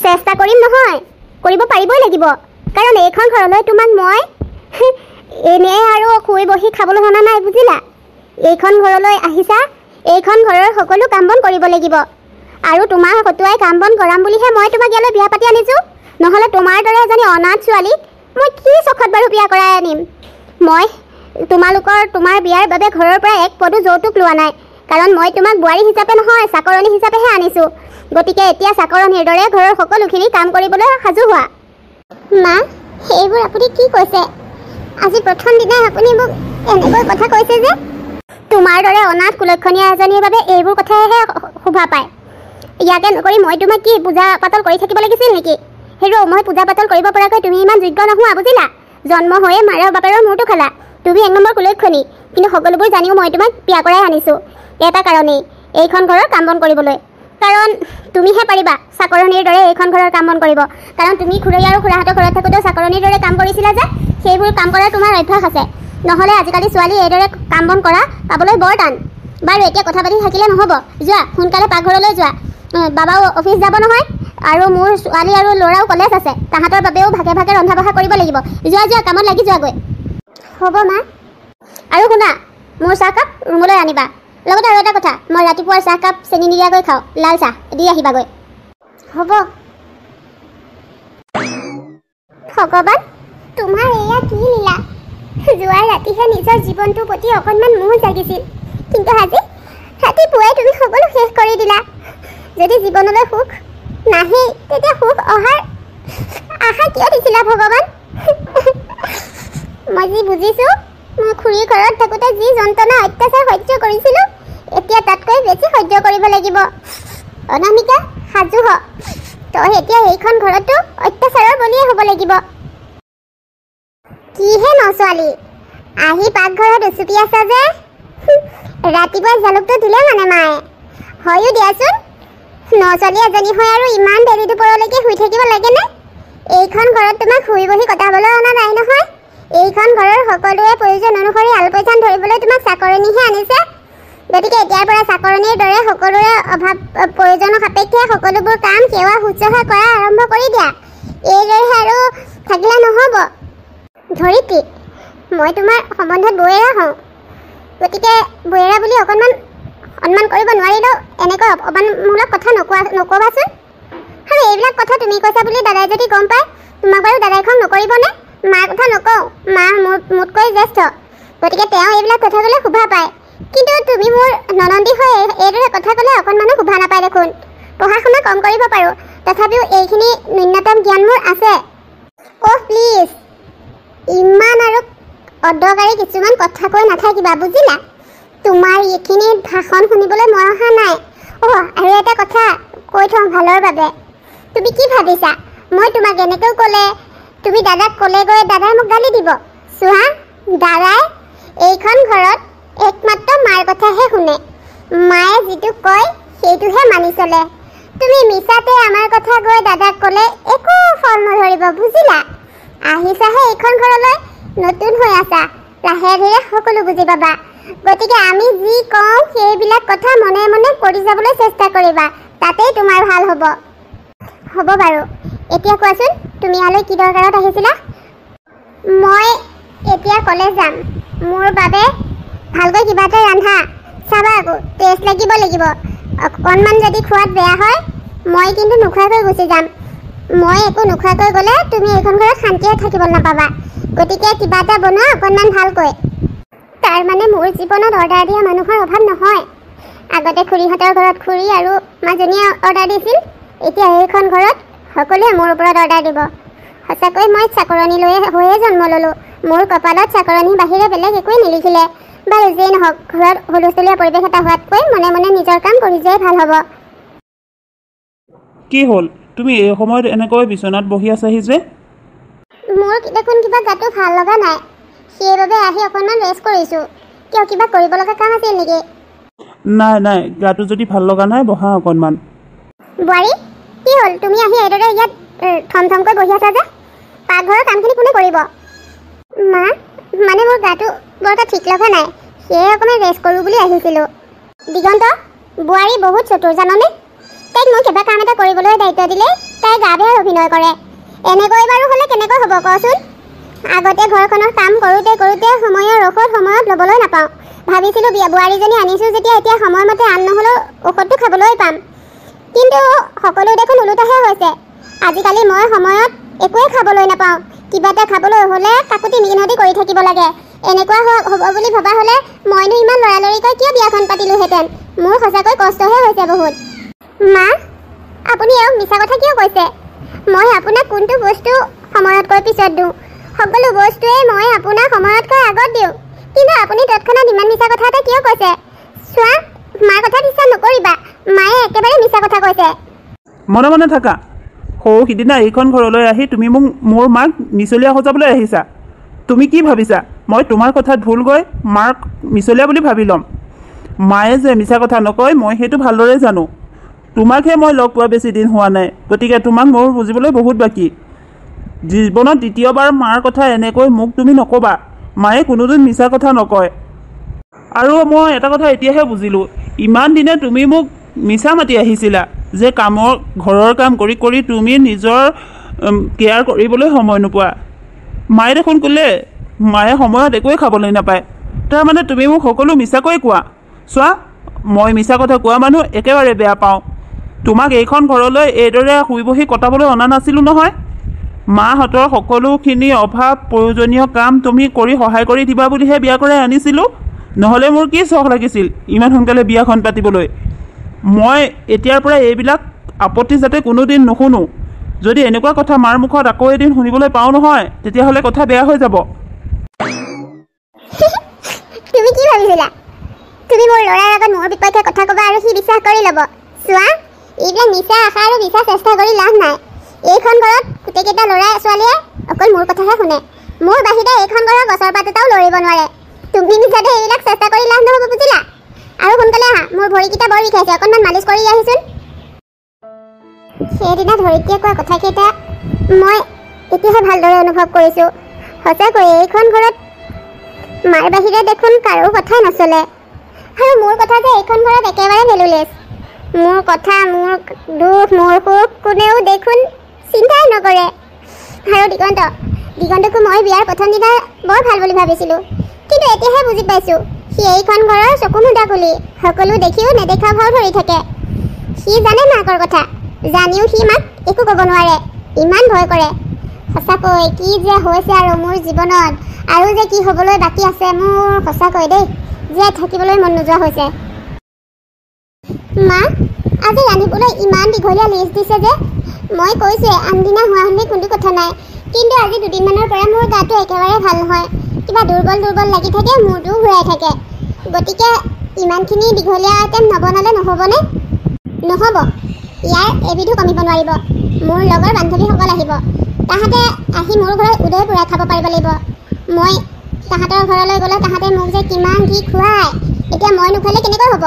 চেষ্টা কৰিম নহয়, কৰিব পাৰিবই লাগিব। কাৰণ এইখন ঘৰলৈ তোমাক মই এনেই আৰু শুই বহি খাবলৈ অনা নাই, বুজিলা? এইখন ঘৰলৈ আহিছা, এইখন ঘৰৰ সকলো কাম বন কৰিব লাগিব। আৰু তোমাৰ হতুৱাই কাম বন কৰাম বুলিহে মই তোমাক ইয়ালৈ বিয়া পাতি আনিছোঁ। নহ'লে তোমাৰ দৰে এজনী অনাথ ছোৱালীক মই কি চখত বাৰু বিয়া কৰাই আনিম? মই তোমাৰ বিয়াৰ বাবে ঘৰৰ পৰা এক পদো যৌতুক লোৱা নাই। কাৰণ মই তোমাক বোৱাৰী হিচাপে নহয়, চাকৰণী হিচাপেহে আনিছোঁ। গতিকে এতিয়া চাকৰণীৰ দৰে ঘৰৰ সকলোখিনি কাম কৰিবলৈ সাজু হোৱা। মা, সেইবোৰ আপুনি কি কৈছে? আজি প্ৰথম দিনাই আপুনি মোক এনেকৈ কথা কৈছে যে? তোমাৰ দৰে অনাথ কুলক্ষণীয়া এজনীৰ বাবে এইবোৰ কথাইহে শোভা পায়। ইয়াকে নকৰি মই তোমাক কি পূজা পাতল কৰি থাকিব লাগিছিল নেকি? হেৰৌ, মই পূজা পাতল কৰিব পৰাকৈ তুমি ইমান যোগ্য নোহোৱা, বুজিলা? জন্ম হৈয়ে মাৰৰ বাপেৰৰ মূৰটো খালা। তুমি এক নম্বৰ কুলক্ষণী। কিন্তু সকলোবোৰ জানিও মই তোমাক বিয়া কৰাই আনিছোঁ এটা কাৰণেই, এইখন ঘৰৰ কাম বন কৰিবলৈ। কাৰণ তুমিহে পাৰিবা চাকৰণীৰ দৰে এইখন ঘৰৰ কাম বন কৰিব। কাৰণ তুমি খুৰৈ আৰু খুৰাহঁতৰ ঘৰত থাকোঁতেও চাকৰণীৰ দৰে কাম কৰিছিলা যে, সেইবোৰ কাম কৰাৰ তোমাৰ অভ্যাস আছে। নহ'লে আজিকালি ছোৱালী এইদৰে কাম বন কৰা পাবলৈ বৰ টান। বাৰু, এতিয়া কথা পাতি থাকিলে নহ'ব। যোৱা, সোনকালে পাকঘৰলৈ যোৱা। বাবাও অফিচ যাব নহয়, আৰু মোৰ ছোৱালী আৰু ল'ৰাও কলেজ আছে। তাহাঁতৰ বাবেও ভাগে ভাগে ৰন্ধা বঢ়া কৰিব লাগিব। যোৱা যোৱা, কামত লাগি যোৱাগৈ। হ'ব মা। আৰু শুনা, মোৰ চাহকাপ ৰুমলৈ আনিবা। লগতে আৰু এটা কথা, মই ৰাতিপুৱাৰ চাহকাপ চেনি নিদিয়াকৈ খাওঁ, লাল চাহ দি আহিবাগৈ। হ'ব। ভগৱান, তোমাৰ এয়া কি লীলা? যোৱা ৰাতিহে নিজৰ জীৱনটোৰ প্ৰতি অকণমান মোহ জাগিছিল, কিন্তু আজি ৰাতিপুৱাই তুমি সকলো শেষ কৰি দিলা। যদি জীৱনলৈ সুখ নাহেই, তেতিয়া সুখ অহাৰ আশা কিয় দিছিলা ভগৱান? মই যি বুজিছোঁ, মই খুৰীৰ ঘৰত থাকোঁতে যি যন্ত্ৰণা অত্যাচাৰ সহ্য কৰিছিলোঁ, এতিয়া তাতকৈ বেছি সহ্য কৰিব লাগিব। অনামিকা, সাজু হ। তই এতিয়া এইখন ঘৰতো অত্যাচাৰৰ বলিয়ে হ'ব লাগিব। কিহে নছোৱালী, আহি পাকঘৰত উচুপি আছা যে? ৰাতিপুৱাই জালুকটো দিলে মানে মায়ে। হয়ো দিয়াচোন, নছোৱালী এজনী হৈ আৰু ইমান দেৰি দুপৰলৈকে শুই থাকিব লাগেনে? এইখন ঘৰত তোমাক শুই বহি কটাবলৈ অনা নাই নহয়। এইখন ঘৰৰ সকলোৰে প্ৰয়োজন অনুসৰি আলপৈচান ধৰিবলৈ তোমাক চাকৰণীহে আনিছে। গতিকে এতিয়াৰ পৰা চাকৰণীৰ দৰে সকলোৰে প্ৰয়োজন সাপেক্ষে সকলোবোৰ কাম সেৱা শুশ্ৰূষা কৰা আৰম্ভ কৰি দিয়া। এইদৰে আৰু থাকিলে নহ'ব। ধৰিত্ৰী, মই তোমাৰ সম্বন্ধত বৌয়েৰা হওঁ। গতিকে বৌয়েৰা বুলি অকণমান সন্মান কৰিব নোৱাৰিলেও এনেকৈ অপমানমূলক কথা নক'বাচোন। আৰু এইবিলাক কথা তুমি কৈছা বুলি দাদাই যদি গম পায়, তোমাক বাৰু দাদাই খং নকৰিবনে? মাৰ কথা নকওঁ, মা মোতকৈ জ্যেষ্ঠ। গতিকে তেওঁ এইবিলাক কথা ক'লে শোভা পায়। কিন্তু তুমি মোৰ ননন্দী হৈ এইদৰে কথা ক'লে অকণমানো শোভা নাপায় দেখোন। পঢ়া শুনা কম কৰিব পাৰোঁ, তথাপিও এইখিনি ন্যূনতম জ্ঞান মোৰ আছে। অহ প্লিজ, ইমান আৰু অদৰকাৰী কিছুমান কথা কৈ নাথাকিবা, বুজিলা? তোমাৰ এইখিনি ভাষণ শুনিবলৈ মই অহা নাই। আৰু এটা কথা কৈ থওঁ ভালৰ বাবে। তুমি কি ভাবিছা মই তোমাক এনেকৈ ক'লে তুমি দাদাক ক'লে গৈ দাদাই মোক গালি দিব? চোৱা, দাদাই এইখন ঘৰত একমাত্ৰ মাৰ কথাহে শুনে। মায়ে যিটো কয় সেইটোহে মানি চলে। তুমি মিছাতে আমাৰ কথা গৈ দাদাক ক'লে একো ফল নধৰিব, বুজিলা? আহিছাহে এইখন ঘৰলৈ, নতুন হৈ আছা, লাহে ধীৰে সকলো বুজি পাবা। গতিকে আমি যি কওঁ সেইবিলাক কথা মনে মনে কৰি যাবলৈ চেষ্টা কৰিবা, তাতেই তোমাৰ ভাল হ'ব। হ'ব বাৰু, এতিয়া কোৱাচোন তুমি ইয়ালৈ কি দৰকাৰত আহিছিলা? মই এতিয়া কলেজ যাম। মোৰ বাবে ভালকৈ কিবা এটা ৰান্ধা। চাবা আকৌ টেষ্ট লাগিব। অকণমান যদি খোৱাত বেয়া হয় মই কিন্তু নোখোৱাকৈ গুচি যাম। মই একো নোখোৱাকৈ গ'লে তুমি এইখন ঘৰত শান্তিৰে থাকিব নাপাবা। গতিকে কিবা এটা বনোৱা অকণমান ভালকৈ। তাৰ মানে মোৰ জীৱনত অৰ্ডাৰ দিয়া মানুহৰ অভাৱ নহয়। আগতে খুৰীহঁতৰ ঘৰত খুৰী আৰু মাজনীয়ে অৰ্ডাৰ দিছিল, এতিয়া এইখন ঘৰত সকলোৱে মোৰ ওপৰত অৰ্ডাৰ দিব। সঁচাকৈ মই চাকৰণী হৈয়ে জন্ম ল'লোঁ। মোৰ কপালত চাকৰণীৰ বাহিৰে বেলেগ একোৱেই নিলিখিলে। বাৰু যেই নহওক, ঘৰত হুলস্থুলীয়া পৰিৱেশ এটা হোৱাতকৈ মনে মনে নিজৰ কাম কৰি যোৱাই ভাল হ'ব। কি হ'ল, তুমি এই সময়ত এনেকৈ বিচনাত বহি আছাহি যে? মোৰ দেখোন কিবা গাটো ভাল লগা নাই, সেইবাবে আহি অকণমান ৰেষ্ট কৰিছোঁ। কিয়, কিবা কৰিব লগা কাম আছিল নেকি? নাই, গাটো যদি ভাল লগা নাই বহা অকণমান। বোৱাৰী, কি হ'ল তুমি আহি এইদৰে ইয়াত থমথমকৈ বহি আছা যে? পাকঘৰৰ কামখিনি কোনে কৰিব? মা, মানে মোৰ গাটো বৰ এটা ঠিক লগা নাই, সেয়ে অকণমান ৰেষ্ট কৰোঁ বুলি আহিছিলোঁ। দিগন্ত, বোৱাৰী বহুত চতুৰ জাননে? তাইক মই কিবা কাম এটা কৰিবলৈ দায়িত্ব দিলে তাই গা বেয়াৰ অভিনয় কৰে। এনেকৈ বাৰু হ'লে কেনেকৈ হ'ব কচোন? আগতে ঘৰখনৰ কাম কৰোঁতে সময়ৰ ঔষধ সময়ত ল'বলৈ নাপাওঁ। ভাবিছিলোঁ বোৱাৰীজনী আনিছোঁ যেতিয়া এতিয়া সময়মতে আন নহ'লেও ঔষধটো খাবলৈ পাম। কিন্তু সকলো দেখোন ওলোটাহে হৈছে। আজিকালি মই সময়ত একোৱেই খাবলৈ নাপাওঁ। কিবা এটা খাবলৈ হ'লে কাকুতি মিনতি কৰি থাকিব লাগে। এনেকুৱা হ'ব বুলি ভবা হ'লে মইনো ইমান লৰালৰিকৈ কিয় বিয়াখন পাতিলোহেঁতেন? মোৰ সঁচাকৈ কষ্টহে হৈছে বহুত। মা, আপুনি এওঁক মিছা কথা কিয় কৈছে? মই আপোনাক কোনটো বস্তু সময়তকৈ পিছত দিওঁ? সকলো বস্তুৱেই মই আপোনাক সময়তকৈ আগত দিওঁ। কিন্তু আপুনি তৎক্ষণাত ইমান মিছা কথা এটা কিয় কৈছে? চোৱা, মাৰ কথা বিশ্বাস নকৰিবা। মায়ে একেবাৰে মিছা কথা কৈছে। মনে মনে থাকা। সৌ সিদিনা এইখন ঘৰলৈ আহি তুমি মোৰ মাক মিছলীয়া সজাবলৈ আহিছা। তুমি কি ভাবিছা মই তোমাৰ কথাত ভুল গৈ মাক মিছলীয়া বুলি ভাবি ল'ম? মায়ে যে মিছা কথা নকয় মই সেইটো ভালদৰে জানো। তোমাকহে মই লগ পোৱা বেছি দিন হোৱা নাই, গতিকে তোমাক মোৰ বুজিবলৈ বহুত বাকী। জীৱনত দ্বিতীয়বাৰ মাৰ কথা এনেকৈ মোক তুমি নক'বা। মায়ে কোনোদিন মিছা কথা নকয়। আৰু মই এটা কথা এতিয়াহে বুজিলোঁ, ইমান দিনে তুমি মোক মিছা মাতি আহিছিলা যে ঘৰৰ কাম কৰি তুমি নিজৰ কেয়াৰ কৰিবলৈ সময় নোপোৱা। মায়ে দেখোন ক'লে মায়ে সময়ত একোৱেই খাবলৈ নাপায়। তাৰমানে তুমি মোক সকলো মিছাকৈ কোৱা। চোৱা, মই মিছা কথা কোৱা মানুহ একেবাৰে বেয়া পাওঁ। তোমাক এইখন ঘৰলৈ এইদৰে শুই বহি কটাবলৈ অনা নাছিলোঁ নহয়। মাহঁতৰ সকলোখিনি অভাৱ প্ৰয়োজনীয় কাম তুমি কৰি সহায় কৰি দিবা বুলিহে বিয়া কৰাই আনিছিলোঁ। নহ'লে মোৰ কি চখ লাগিছিল ইমান সোনকালে বিয়াখন পাতিবলৈ। মই এতিয়াৰ পৰা এইবিলাক আপত্তি যাতে কোনোদিন নুশুনো। যদি এনেকুৱা কথা মাৰ মুখত আকৌ এদিন শুনিবলৈ পাওঁ নহয়, তেতিয়াহ'লে কথা বেয়া হৈ যাব। তুমি কি ভাবিছিলা? তুমি মোৰ ল'ৰাৰ আগত মোৰ বিপক্ষে কথা ক'বা আৰু সি বিশ্বাস কৰি ল'ব? চোৱা, এইবিলাক মিছা আশা আৰু মিছা চেষ্টা কৰি লাভ নাই। এইখন ঘৰত গোটেইকেইটা ল'ৰা ছোৱালীয়ে অকল মোৰ কথাহে শুনে। মোৰ বাহিৰে এইখন ঘৰৰ গছৰ পাত এটাও লৰিব নোৱাৰে। তুমি মিছাতে এইবিলাক চেষ্টা কৰি লাভ নহ'ব, বুজিলা? আৰু সোনকালে আহা, মোৰ ভৰিকেইটা বৰ বিষাইছে, অকণমান মালিচ কৰি আহিছোন। সেইদিনা ধৰিত্ৰীয়ে কোৱা কথাকেইটা মই এতিয়াহে ভালদৰে অনুভৱ কৰিছোঁ। সঁচাকৈ এইখন ঘৰত মাৰ বাহিৰে দেখোন কাৰো কথাই নচলে। আৰু মোৰ কথা যে এইখন ঘৰত একেবাৰে ভেলুলেছ। মোৰ কথা, মোৰ দুখ, মোৰ সুখ কোনেও দেখোন চিন্তাই নকৰে। আৰু দিগন্তকো মই বিয়াৰ প্ৰথম দিনা বৰ ভাল বুলি ভাবিছিলোঁ, কিন্তু এতিয়াহে বুজি পাইছোঁ সি এইখন ঘৰৰ চকু মুদা খুলি সকলো দেখিও নেদেখা ভাও ধৰি থাকে। সি জানে মাকৰ কথা, জানিও সি মাক একো ক'ব নোৱাৰে, ইমান ভয় কৰে। সঁচাকৈ কি যে হৈছে আৰু মোৰ জীৱনত, আৰু যে কি হ'বলৈ বাকী আছে মোৰ সঁচাকৈ দেই, জীয়াই থাকিবলৈ মন নোযোৱা হৈছে। মা, আজি ৰান্ধিবলৈ ইমান দীঘলীয়া লিষ্ট দিছে যে? মই কৈছোঁৱে আনদিনা হোৱা হ'লে কোনো কথা নাই, কিন্তু আজি দুদিনমানৰ পৰা মোৰ গাটো একেবাৰে ভাল নহয়। কিবা দুৰ্বল লাগি থাকে, মূৰটোও ঘূৰাই থাকে। গতিকে ইমানখিনি দীঘলীয়া আইটেম নবনালে নহ'বনে? নহ'ব। ইয়াৰ এবিধো কমিব নোৱাৰিব। মোৰ লগৰ বান্ধৱীসকল আহিব, তাহাঁতে আহি মোৰ ঘৰত উদয় পূৰাই খাব পাৰিব লাগিব। মই তাহাঁতৰ ঘৰলৈ গ'লে তাহাঁতে মোক যে কিমান কি খুৱায়, এতিয়া মই নোখোৱালে কেনেকৈ হ'ব?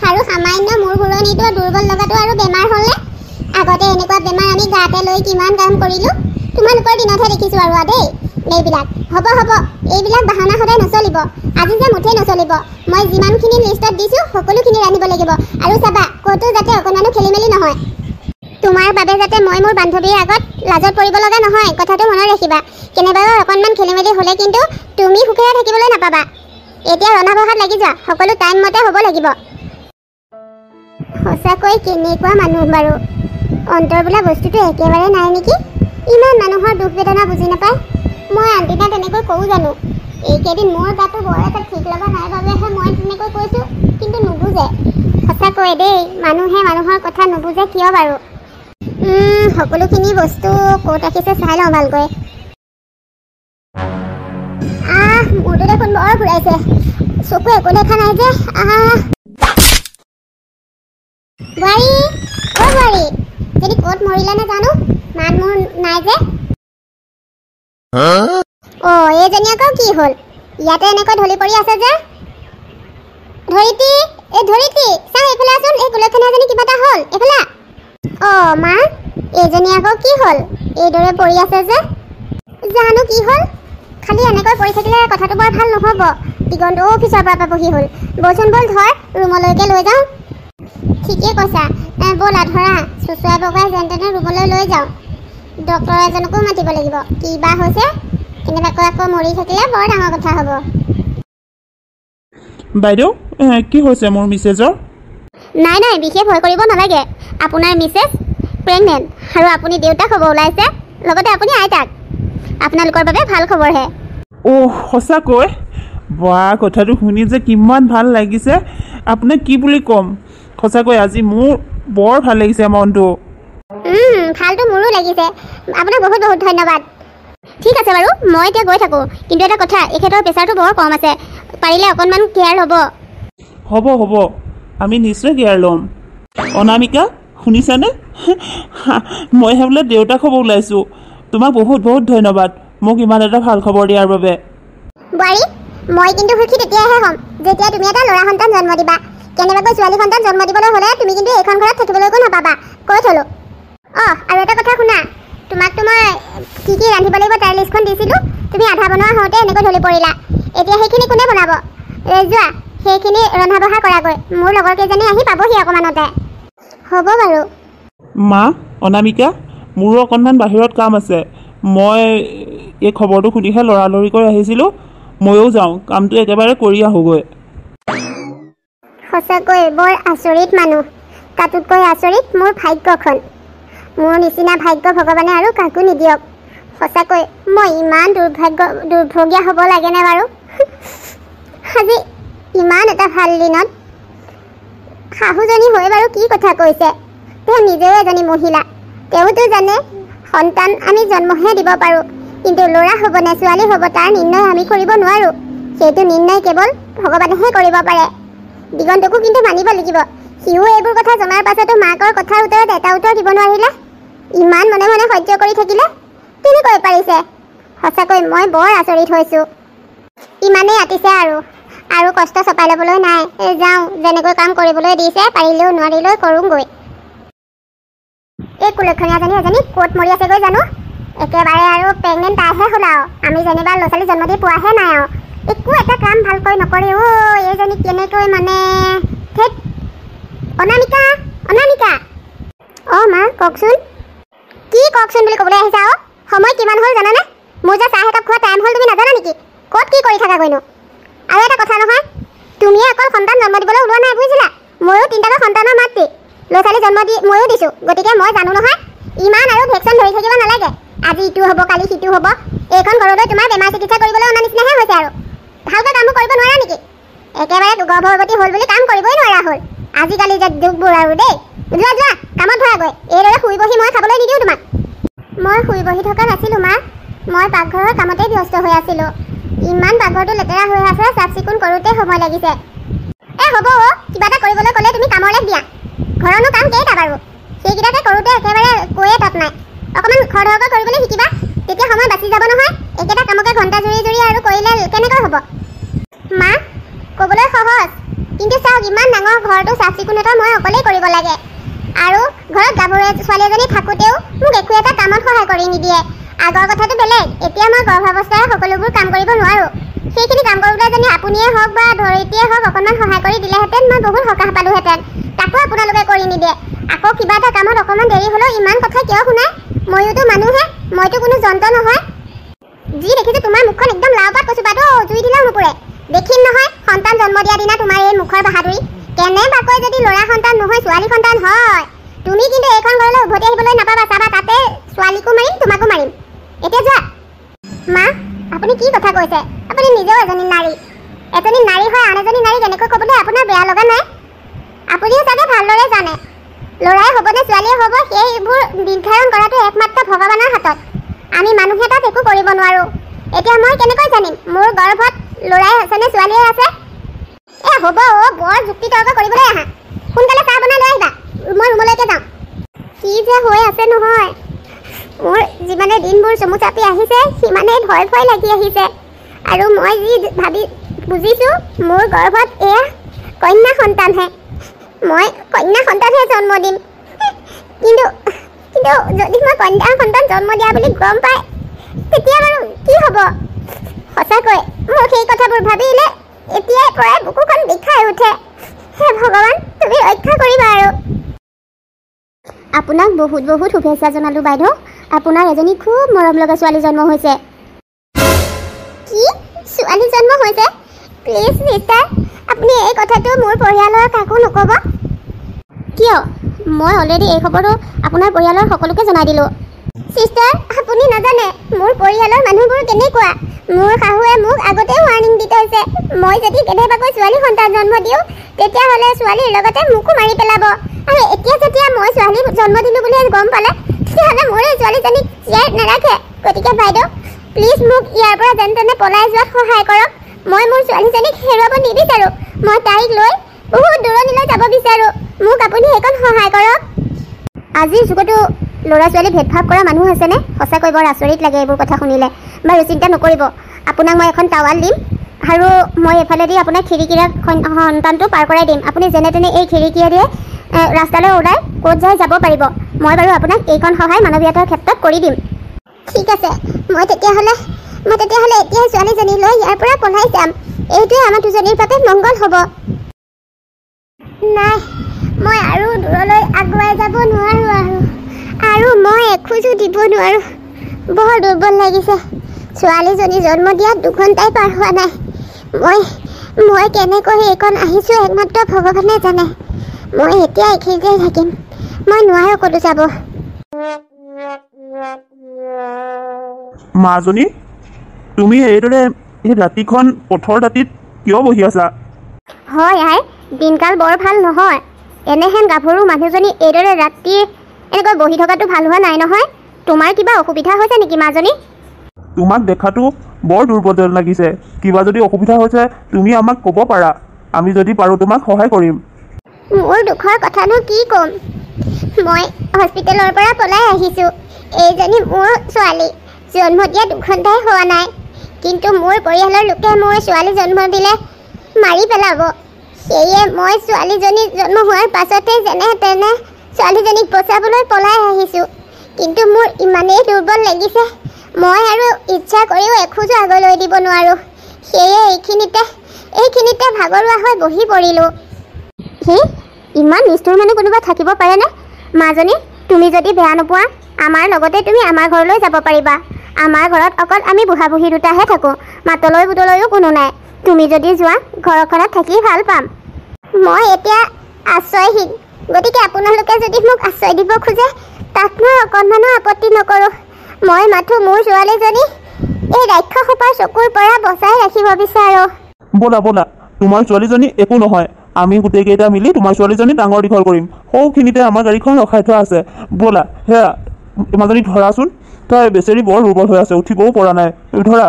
আৰু সামান্য মোৰ ঘূৰণিটো দুৰ্বল লগাটো আৰু বেমাৰ হ'লে, আগতে এনেকুৱা বেমাৰ আমি গাতে লৈ কিমান কাম কৰিলোঁ, তোমালোকৰ দিনতহে দেখিছোঁ আৰু দেই এইবিলাক। হ'ব এইবিলাক বাহানা সদায় নচলিব। আজি যে মুঠেই নচলিব। মই যিমানখিনি লিষ্টত দিছোঁ সকলোখিনি ৰান্ধিব লাগিব। আৰু চাবা ক'তো যাতে অকণমানো খেলি মেলি নহয়। তোমাৰ বাবে যাতে মই মোৰ বান্ধৱীৰ আগত লাজত পৰিব লগা নহয়, কথাটো মনত ৰাখিবা। কেনেবাকৈ অকণমান খেলি মেলি হ'লে কিন্তু তুমি সুখেৰে থাকিবলৈ নাপাবা। এতিয়া ৰন্ধা বঢ়াত লাগি যোৱা, সকলো টাইম মতে হ'ব লাগিব। সঁচাকৈ কেনেকুৱা মানুহ বাৰু, অন্তৰ বোলা বস্তুটো একেবাৰে নাই নেকি? ইমান মানুহৰ দুখ বেদনা বুজি নাপায়। মই আনদিনা তেনেকৈ কওঁ জানো? এইকেইদিন মোৰ গাটো বৰ এটা ঠিক লগা নাই বাবেহে মই তেনেকৈ কৈছোঁ, কিন্তু নুবুজে। সঁচাকৈ দেই, মানুহে মানুহৰ কথা নুবুজে কিয় বাৰু? সকলোখিনি বস্তু ক'ত ৰাখিছে চাই লওঁ ভালকৈ। মোৰটো দেখোন বৰ ঘূৰাইছে, চকু একো দেখা নাই যে। বোৱাৰী, বোৱাৰী, যদি ক'ত মৰিলে নাজানো, মাত মোৰ নাই যে। এইজনী আকৌ কি হ'ল? ইয়াতে এনেকৈ ঢলি পৰি আছে যে। ধৰিত্ৰী, ধৰিত্ৰী, চা এইফালে আছোন। এই কুলক্ষণী এজনী কিবা এটা হ'ল, এইফালে। মা, এইজনী আকৌ কি হ'ল? এইদৰে পৰি আছে যে, জানো কি হ'ল? খালি এনেকৈ পৰি থাকিলে কথাটো বৰ ভাল নহ'ব। দিগন্ত অফিচৰ পৰা পাবহি হ'ল। বলচোন বল, ধৰ ৰুমলৈকে লৈ যাওঁ। ঠিকেই কৈছা, ব'লা ধৰা, চুচুৱাই বগুৱাই যেন তেনে ৰুমলৈ লৈ যাওঁ। ডক্তৰ এজনকো মাতিব লাগিব, কি বা হৈছে। কেনেবাকৈ আকৌ মৰি থাকিলে বৰ ডাঙৰ কথা হ'ব। বাইদেউ, কি হৈছে মোৰ মিছেজৰ? নাই, বিশেষ ভয় কৰিব নালাগে। আপোনাৰ মিছেছ প্ৰেগনেণ্ট, আৰু আপুনি দেউতাক হ'ব ওলাইছে, লগতে আপুনি আইতাক। আপোনালোকৰ বাবে ভাল খবৰহে। সঁচাকৈ? বাহ, কথাটো শুনি যে কিমান ভাল লাগিছে। আপোনাক কি বুলি ক'ম, সঁচাকৈ আজি মোৰ বৰ ভাল লাগিছে মনটো। ভালটো মোৰো লাগিছে। আপোনাক বহুত বহুত ধন্যবাদ। ঠিক আছে বাৰু, মই এতিয়া গৈ থাকোঁ। কিন্তু এটা কথা, এখেতৰ প্ৰেছাৰটো বৰ কম আছে, পাৰিলে অকণমান কেয়াৰ ল'ব। হ'ব, আমি নিশ্চয় কেয়াৰ ল'ম। অনামিকা, শুনিছানে? মইহে বোলে দেউতাক হ'ব ওলাইছোঁ। তোমাক বহুত বহুত ধন্যবাদ মোক ইমান এটা ভাল খবৰ দিয়াৰ বাবে। বোৱাৰী, মই কিন্তু সুখী তেতিয়াহে হ'ম যেতিয়া তুমি এটা ল'ৰা সন্তান জন্ম দিবা। কেনেবাকৈ ছোৱালী সন্তান জন্ম দিবলৈ হ'লে তুমি কিন্তু এইখন ঘৰত থাকিবলৈকো নাপাবা, কৈ থ'লোঁ। আৰু এটা কথা শুনা, তোমাকতো মই কি ৰান্ধিব লাগিব তাৰ লিষ্টখন দিছিলোঁ। তুমি আধা বনোৱা হওঁতে এনেকৈ ঢলি পৰিলা। এতিয়া সেইখিনি কোনে বনাব? যোৱা, সেইখিনি ৰন্ধা বঢ়া কৰাগৈ। মোৰ লগৰ কেইজনী আহি পাবহি অকণমানতে। হ'ব বাৰু। মা, অনামিকা, মোৰো অকণমান বাহিৰত কাম আছে। মই এই খবৰটো শুনিহে লৰালৰিকৈ আহিছিলোঁ। ময়ো যাওঁ, কামটো একেবাৰে কৰি আহোঁগৈ। সঁচাকৈ বৰ আচৰিত মানুহ। তাতোতকৈ আচৰিত মোৰ ভাগ্যখন। মোৰ নিচিনা ভাগ্য ভগৱানে আৰু কাকো নিদিয়ক। সঁচাকৈ মই ইমান দুৰ্ভগীয়া হ'ব লাগেনে বাৰু? আজি ইমান এটা ভাল দিনত শাহুজনী হৈ বাৰু কি কথা কৈছে? তেওঁ নিজেও এজনী মহিলা। তেওঁতো জানে সন্তান আমি জন্মহে দিব পাৰোঁ, কিন্তু ল'ৰা হ'ব নে ছোৱালী হ'ব তাৰ নিৰ্ণয় আমি কৰিব নোৱাৰোঁ। সেইটো নিৰ্ণয় কেৱল ভগৱানেহে কৰিব পাৰে। দিগন্তকো কিন্তু মানিব লাগিব। সিও এইবোৰ কথা জনাৰ পাছতো মাকৰ কথাৰ উত্তৰত এটা উত্তৰ দিব নোৱাৰিলে। ইমান মনে মনে সহ্য কৰি থাকিলে কেনেকৈ পাৰিছে? সঁচাকৈ মই বৰ আচৰিত হৈছোঁ। ইমানেই আতিছে আৰু কষ্ট চপাই ল'বলৈ নাই। যাওঁ, যেনেকৈ কাম কৰিবলৈ দিছে পাৰিলেও নোৱাৰিলেও কৰোঁগৈ। এই কুলক্ষণীয়াজনী এজনী ক'ত মৰি আছেগৈ জানো? একেবাৰে আৰু প্ৰেগনেণ্ট তাইহে হ'ল আৰু। আমি যেনিবা ল'ৰা ছোৱালী জন্ম দি পোৱাহে নাই আৰু। একো এটা কাম ভালকৈ নকৰে। এইজনী কেনেকৈ মানে থেত। অনামিকা, মা কওকচোন। কি কওকচোন বুলি ক'বলৈ আহিছা? সময় কিমান হ'ল জানানে? মোৰ যে চাহ একাপ খোৱা টাইম হ'ল, তুমি নাজানা নেকি? ক'ত কি কৰি থাকাগৈনো? আৰু এটা কথা নহয়, তুমি অকল সন্তান জন্ম দিবলৈ ওলোৱা নাই, বুজিছিলা? ময়ো 3টাকৈ সন্তানৰ মাতৃ। ল'ৰা ছোৱালী জন্ম দি ময়ো দিছোঁ, গতিকে মই জানো নহয়। ইমান আৰু ভেকচিন ধৰি থাকিব নালাগে। আজি ইটো হ'ব, কালি সিটো হ'ব। এইখন ঘৰলৈ তোমাৰ বেমাৰ চিকিৎসা কৰিবলৈ অনা নিচিনাহে হৈছে আৰু। ভালকৈ কামবোৰ কৰিব নোৱাৰা নেকি? একেবাৰে গৰ্ভৱতী হ'ল বুলি কাম কৰিবই নোৱাৰা হ'ল। আজিকালি যে যুগবোৰ আৰু দেই। যোৱা, কামত ধৰাগৈ। এইদৰে শুই বহি মই খাবলৈ নিদিওঁ তোমাক। মই শুই বহি থকা নাছিলোঁ মা, মই পাকঘৰৰ কামতেই ব্যস্ত হৈ আছিলোঁ। ইমান পাকঘৰটো লেতেৰা হৈ আছে, চাফ চিকুণ কৰোঁতে সময় লাগিছে। হ'ব কিবা এটা কৰিবলৈ ক'লে তুমি কামৰ লেখ দিয়া। ঘৰৰনো কাম কেইটা বাৰু? সেইকেইটাকে কৰোঁতে একেবাৰে কৈয়ে তাত নাই। অকণমান খৰধৰকৈ কৰিবলৈ শিকিবা, তেতিয়া সময় বাচি যাব নহয়। একেটা কামকে ঘণ্টা জুৰি আৰু কৰিলে কেনেকৈ হ'ব? মা, ক'বলৈ সহজ, কিন্তু চাওক ইমান ডাঙৰ ঘৰটো চাফ চিকুণতা মই অকলেই কৰিব লাগে। আৰু ঘৰত গাভৰু ছোৱালী এজনী থাকোঁতেও মোক একো এটা কামত সহায় কৰি নিদিয়ে। আগৰ কথাটো বেলেগ, এতিয়া মই গৰ্ভাৱস্থাৰে সকলোবোৰ কাম কৰিব নোৱাৰোঁ। সেইখিনি কাম কৰোঁতে যদি আপুনিয়ে হওক বা ধৰিত্ৰীয়ে হওক অকণমান সহায় কৰি দিলেহেঁতেন মই বহুত সকাহ পালোঁহেঁতেন। তাকো আপোনালোকে কৰি নিদিয়ে। আকৌ কিবা এটা কামত অকণমান দেৰি হ'লেও ইমান কথা কিয় শুনায়? ময়োতো মানুহে, মইতো কোনো যন্ত্ৰ নহয়। যি দেখিছোঁ তোমাৰ মুখখন একদম লাও পাত কচুপাত জুই দিলেও নুপুৰে। দেখিম নহয় সন্তান জন্ম দিয়া দিনা তোমাৰ এই মুখৰ বাহাদুৰি। কেনেবাকৈ যদি ল'ৰা সন্তান নহয় ছোৱালী সন্তান হয়, তুমি কিন্তু এইখন ঘৰলৈ উভতি আহিবলৈ নাপাবা। চাবা তাতে ছোৱালীকো মাৰিম তোমাকো মাৰিম। এতিয়া যোৱা। মা, আপুনি কি কথা কৈছে? আপুনি নিজেও এজনী নাৰী। এজনী নাৰী হয় আন এজনী নাৰী কেনেকৈ ক'বলৈ আপোনাৰ বেয়া লগা নাই? আপুনিও চাগে ভালদৰে জানে ল'ৰাই হ'ব নে ছোৱালীয়ে হ'ব সেইবোৰ নিৰ্ধাৰণ কৰাটো একমাত্ৰ ভগৱানৰ হাতত। আমি মানুহে তাত একো কৰিব নোৱাৰোঁ। এতিয়া মই কেনেকৈ জানিম মোৰ গৰ্ভত ল'ৰাই আছে নে ছোৱালীয়ে আছে? হ'ব বৰ যুক্তি তৰ্ক কৰিবলৈ আহা। সোনকালে চাহ বনাই লৈ আহিবা, মই ৰুমলৈকে যাওঁ। কি যে হৈ আছে নহয়, মোৰ যিমানে দিনবোৰ চমু চাপি আহিছে সিমানেই ভয় ভয় লাগি আহিছে। আৰু মই যি ভাবি বুজিছোঁ মোৰ গৰ্ভত এয়া কন্যা সন্তানহে। মই কন্যা সন্তানহে জন্ম দিম। কিন্তু যদি মই কন্যা সন্তান জন্ম দিয়া বুলি গম পায় তেতিয়া বাৰু কি হ'ব? সঁচাকৈ মোৰ সেই কথাবোৰ ভাবিলে এতিয়াই পৰাই বুকুখন বিষাই উঠে। হে ভগৱান, তুমি ৰক্ষা কৰিবা। আৰু আপোনাক বহুত বহুত শুভেচ্ছা জনালোঁ বাইদেউ। আপোনাৰ এজনী খুব মৰম লগা ছোৱালী জন্ম হৈছে। কি ছোৱালী জন্ম হৈছে? প্লিজ চিষ্টাৰ, আপুনি এই কথাটো মোৰ পৰিয়ালৰ কাকো নক'ব। কিয়? মই অলৰেডি এই খবৰটো আপোনাৰ পৰিয়ালৰ সকলোকে জনাই দিলোঁ। চিষ্টাৰ, আপুনি নাজানে মোৰ পৰিয়ালৰ মানুহবোৰ কেনেকুৱা। মোৰ শাহুৱে মোক আগতেই ৱাৰ্ণিং দি থৈছে, মই যদি কেনেবাকৈ ছোৱালী সন্তান জন্ম দিওঁ তেতিয়াহ'লে ছোৱালীৰ লগতে মোকো মাৰি পেলাব। আৰু এতিয়া যেতিয়া মই ছোৱালী জন্ম দিলোঁ বুলি গম পালে তেতিয়াহ'লে মোৰ এই ছোৱালীজনীক জীয়াই নাৰাখে। গতিকে বাইদেউ প্লিজ মোক ইয়াৰ পৰা যেন তেনে পলাই যোৱাত সহায় কৰক। মই মোৰ ছোৱালীজনীক হেৰুৱাব নিবিচাৰোঁ। মই তাইক লৈ বহুত দূৰণিলৈ যাব বিচাৰোঁ। মোক আপুনি সেইকণ সহায় কৰক। আজিৰ যুগতো ল'ৰা ছোৱালী ভেদভাৱ কৰা মানুহ আছেনে? সঁচাকৈ বৰ আচৰিত লাগে এইবোৰ কথা শুনিলে। বাৰু চিন্তা নকৰিব, আপোনাক মই এখন টাৱাল দিম আৰু মই এফালেদি আপোনাক খিৰিকীৰে সন্তানটো পাৰ কৰাই দিম। আপুনি যেনে তেনে এই খিৰিকীয়েৰে ৰাস্তালৈ ওলাই ক'ত যায় যাব পাৰিব। মই বাৰু আপোনাক এইখন সহায় মানৱীয়তাৰ ক্ষেত্ৰত কৰি দিম। ঠিক আছে, মই তেতিয়াহ'লে এতিয়াই ছোৱালীজনী লৈ ইয়াৰ পৰা পলাই যাম। এইটোৱে আমাৰ দুজনীৰ বাবে মংগল হ'ব। নাই, মই আৰু দূৰলৈ আগুৱাই যাব নোৱাৰোঁ। আৰু মই এখোজো দিব নোৱাৰোঁ। বৰ দুৰ্বল লাগিছে। ছোৱালীজনী জন্ম দিয়াত 2 ঘণ্টাই পাৰ হোৱা নাই। মই কেনেকৈ এইকণ আহিছোঁ একমাত্ৰ ভগৱানে জানে। মই এতিয়া এইখিনিতে থাকিম, মই নোৱাৰোঁ ক'তো যাব। মাজনী, তুমি এইদৰে এই ৰাতিখন পথৰ দাঁতিত কিয় বহি আছা? হয় আই, দিনকাল বৰ ভাল নহয়। এনেহেন গাভৰু মানুহজনী এইদৰে ৰাতি এনেকৈ বহি থকাটো ভাল হোৱা নাই নহয়। তোমাৰ কিবা অসুবিধা হৈছে নেকি মাজনী? তোমাক দেখাটো বৰ দুৰ্বল লাগিছে। কিবা যদি অসুবিধা হৈছে তুমি আমাক ক'ব পাৰা, আমি যদি পাৰোঁ তোমাক সহায় কৰিম। মোৰ দুখৰ কথানো কি ক'ম। মই হস্পিটেলৰ পৰা পলাই আহিছোঁ। এইজনী মোৰ ছোৱালী, জন্ম দিয়া 2 ঘণ্টাই হোৱা নাই। কিন্তু মোৰ পৰিয়ালৰ লোকে মোৰ ছোৱালী জন্ম দিলে মাৰি পেলাব। সেয়ে মই ছোৱালীজনী জন্ম হোৱাৰ পাছতে যেনে তেনে ছোৱালীজনীক বচাবলৈ পলাই আহিছোঁ। কিন্তু মোৰ ইমানেই দুৰ্বল লাগিছে, মই আৰু ইচ্ছা কৰিও এখোজো আগলৈ দিব নোৱাৰোঁ। সেয়ে এইখিনিতে ভাগৰুৱা হৈ বহি পৰিলোঁ। ইমান নিষ্ঠুৰ মানুহ কোনোবা থাকিব পাৰেনে? মাজনী, তুমি যদি বেয়া নোপোৱা আমাৰ লগতে তুমি আমাৰ ঘৰলৈ যাব পাৰিবা। আমাৰ ঘৰত অকল আমি বুঢ়া বুঢ়ী দুটাহে থাকোঁ, মাতলৈ বুটলৈও কোনো নাই। তুমি যদি যোৱা ঘৰখনত থাকি ভাল পাম। মই এতিয়া আশ্ৰয়হীন, গতিকে আপোনালোকে যদি মোক আশ্ৰয় দিব খোজে তাত মই অকণমানো আপত্তি নকৰোঁ। মই মাথো মোৰ ছোৱালীজনী এই ৰাক্ষসোপাৰ চকুৰ পৰা বচাই ৰাখিব বিচাৰোঁ। ব'লা ব'লা, তোমাৰ ছোৱালীজনী একো নহয়। আমি গোটেইকেইটা মিলি তোমাৰ ছোৱালীজনী ডাঙৰ দীঘল কৰিম। সৌখিনিতে আমাৰ গাড়ীখন ৰখাই থোৱা আছে। ব'লা, সেয়া মাজনী ধৰাচোন, তাই বেচেৰি বৰ দুৰ্বল হৈ আছে, উঠিবও পৰা নাই। ধৰা